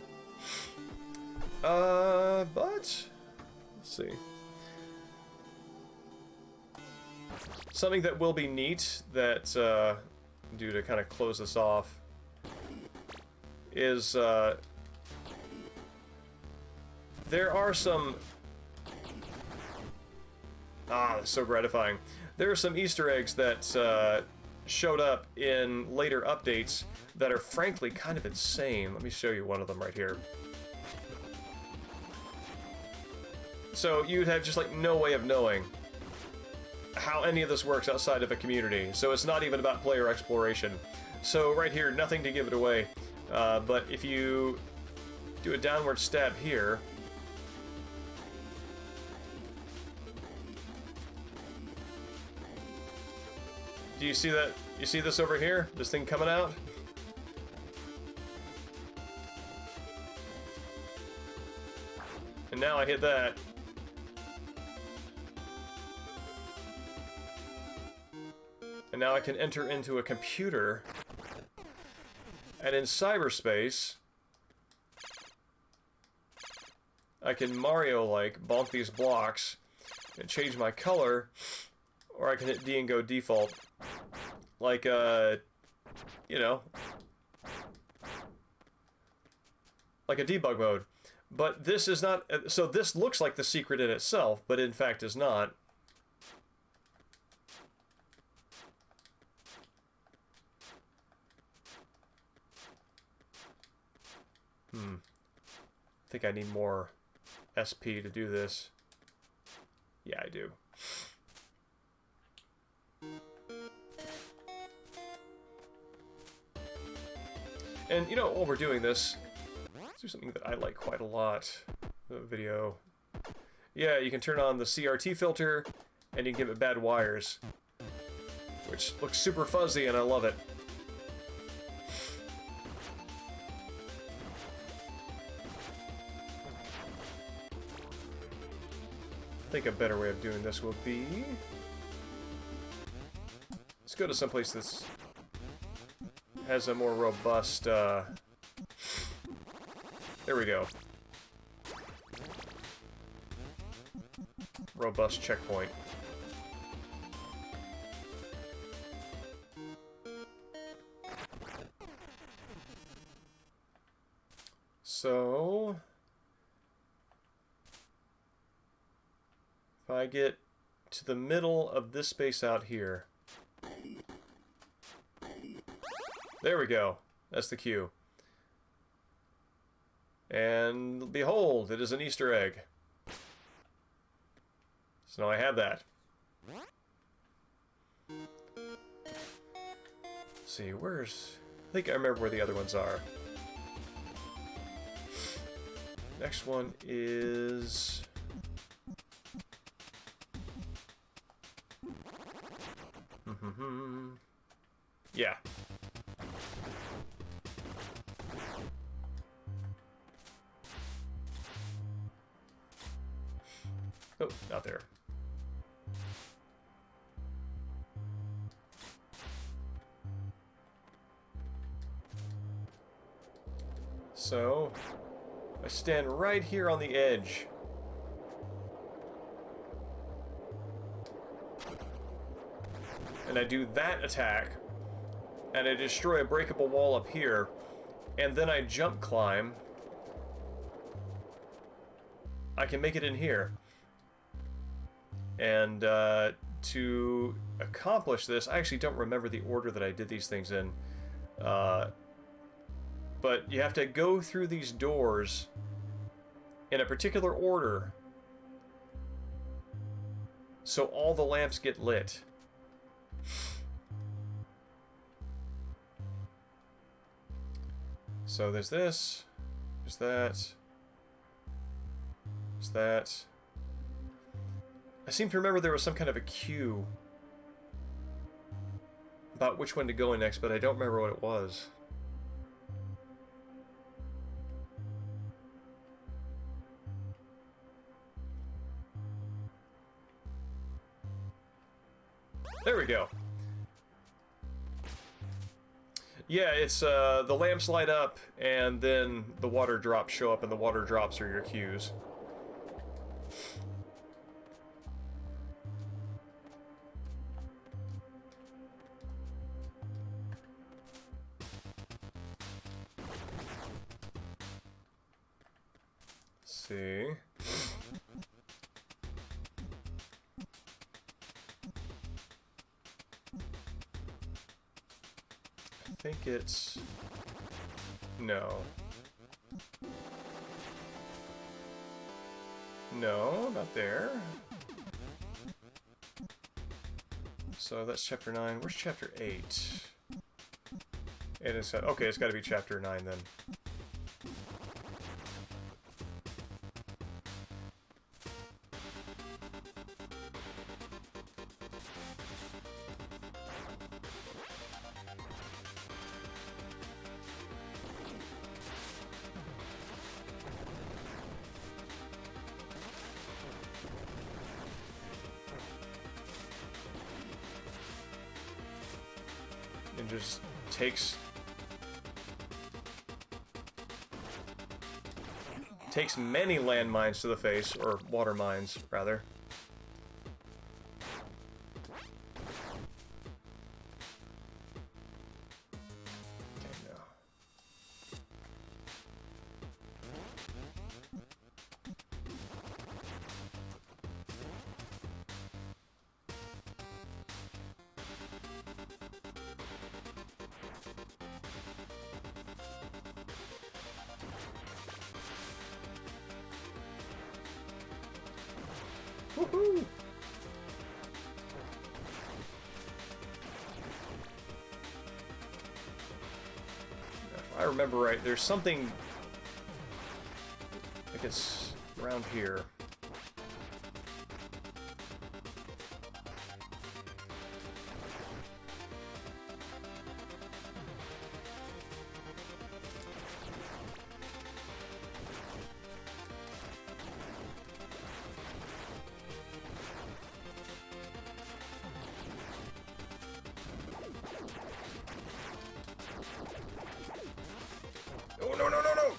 But let's see. Something that will be neat that do to kind of close this off is there are some that's so gratifying. There are some Easter eggs that showed up in later updates that are frankly kind of insane. Let me show you one of them right here. So you'd have just like no way of knowing how any of this works outside of a community. So it's not even about player exploration. So right here, nothing to give it away. But if you do a downward stab here, Do you see that? You see this over here? This thing coming out? And now I hit that. And now I can enter into a computer. And in cyberspace, I can Mario-like bonk these blocks and change my color, or I can hit D and go default. Like, you know, like a debug mode. But this is not, so this looks like the secret in itself, but in fact is not. I think I need more SP to do this. Yeah, I do. And, you know, while we're doing this, let's do something that I like quite a lot. The video. Yeah, you can turn on the CRT filter, and you can give it bad wires. Which looks super fuzzy, and I love it. I think a better way of doing this will be... Let's go to someplace that's has a more robust, there we go. Robust checkpoint. So... if I get to the middle of this space out here... There we go. That's the cue. And behold, it is an Easter egg. So now I have that. Let's see, where's... I think I remember where the other ones are. Next one is... yeah. Oh, not there. So, I stand right here on the edge. And I do that attack, and I destroy a breakable wall up here, and then I jump climb. I can make it in here. And to accomplish this, I actually don't remember the order that I did these things in. But you have to go through these doors in a particular order so all the lamps get lit. So there's this, there's that, there's that. I seem to remember there was some kind of a cue about which one to go in next, but I don't remember what it was. There we go. Yeah, it's the lamps light up, and then the water drops show up, and the water drops are your cues. Let's see. I think it's... no. No, not there. So that's chapter 9. Where's chapter 8? It is... okay, it's got to be chapter 9 then. and just takes many landmines to the face, or water mines, rather. Woohoo! If I remember right, there's something... I think it's around here. Oh, no, no, no, no!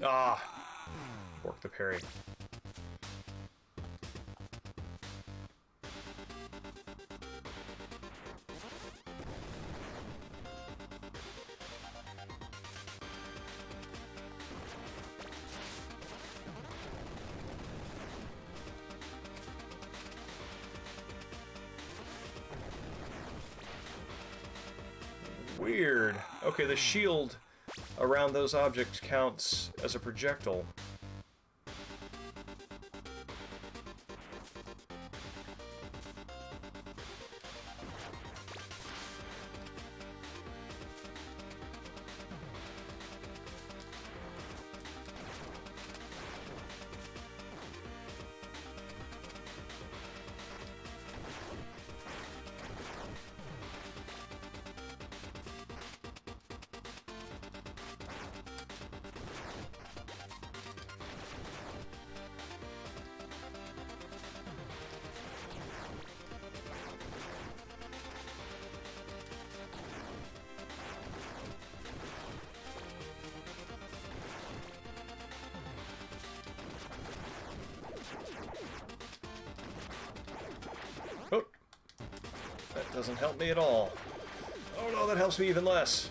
Ah! Work the parry. Weird. Okay, the shield around those objects counts as a projectile. Oh, that doesn't help me at all. Oh no, that helps me even less.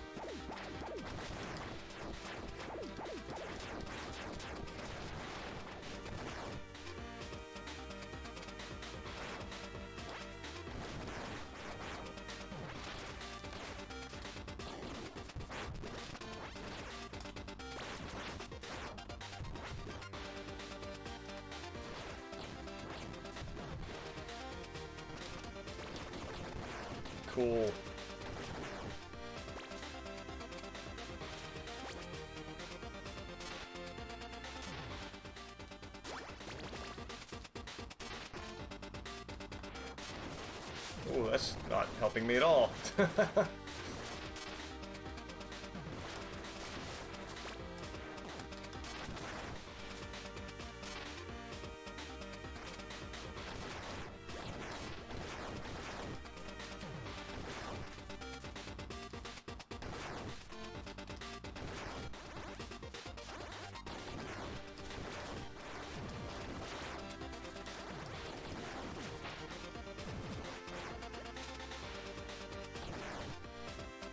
Cool. Oh, that's not helping me at all.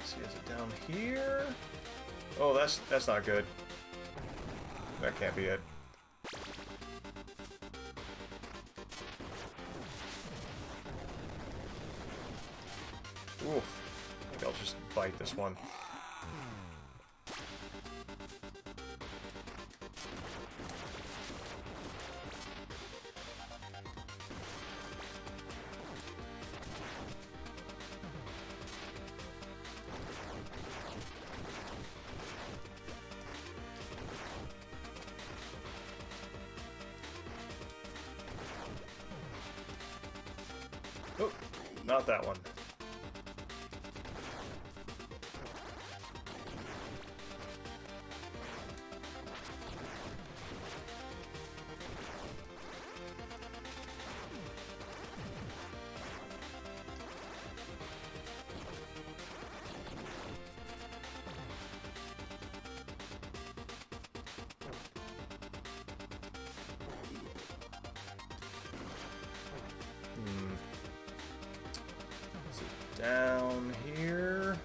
See, is it down here? Oh, that's not good. That can't be it. Oof. I think I'll just bite this one. Oh, not that one. down here.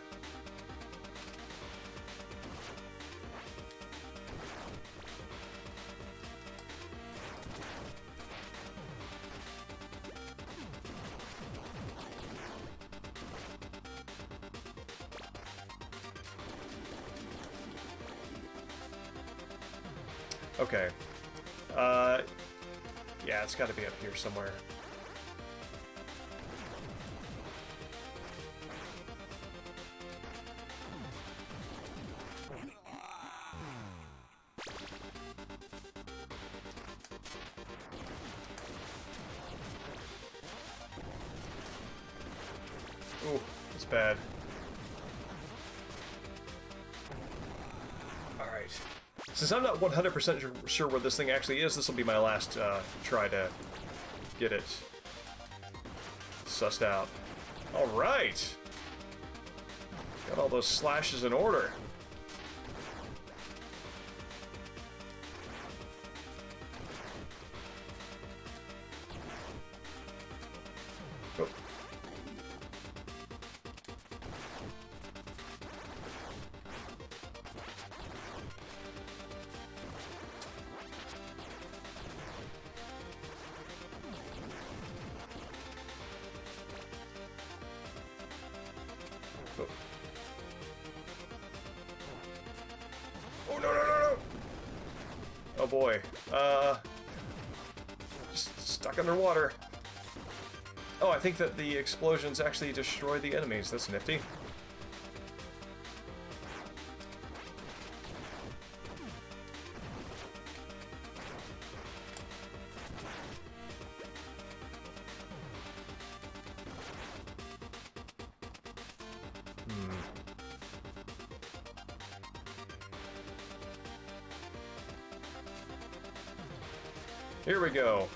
Okay. Yeah, it's got to be up here somewhere. Ooh, it's bad. Alright. Since I'm not 100% sure where this thing actually is, this will be my last try to get it sussed out. Alright! Got all those slashes in order. Oh. Oh, no, no, no, no! Oh boy. Just stuck underwater. Oh, I think that the explosions actually destroy the enemies. That's nifty. Here we go.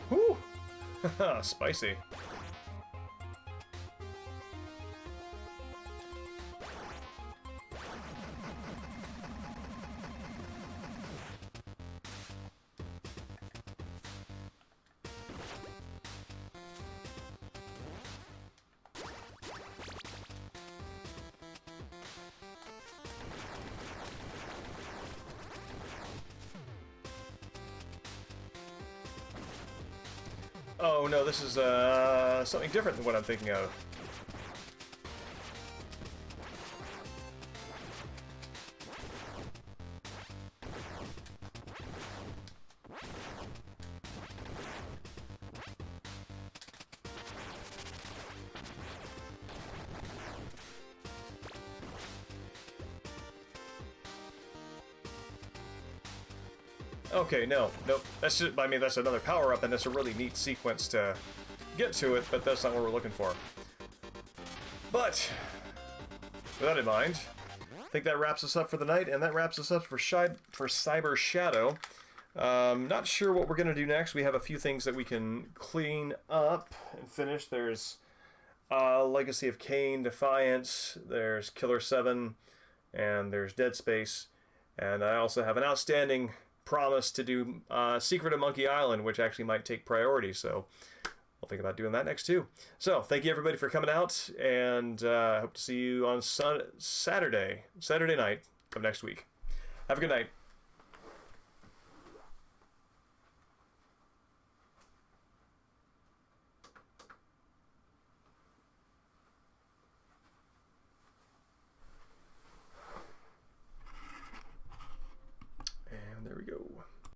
Whew! Spicy. Oh no, this is something different than what I'm thinking of. Okay, no, nope. That's just, I mean, that's another power-up, and that's a really neat sequence to get to it, but that's not what we're looking for. But, with that in mind, I think that wraps us up for the night, and that wraps us up for Cyber Shadow. Not sure what we're going to do next. We have a few things that we can clean up and finish. There's Legacy of Kain, Defiance, there's Killer 7, and there's Dead Space, and I also have an outstanding promise to do Secret of Monkey Island, which actually might take priority, so I'll think about doing that next too. So thank you everybody for coming out, and I hope to see you on Saturday night of next week. Have a good night.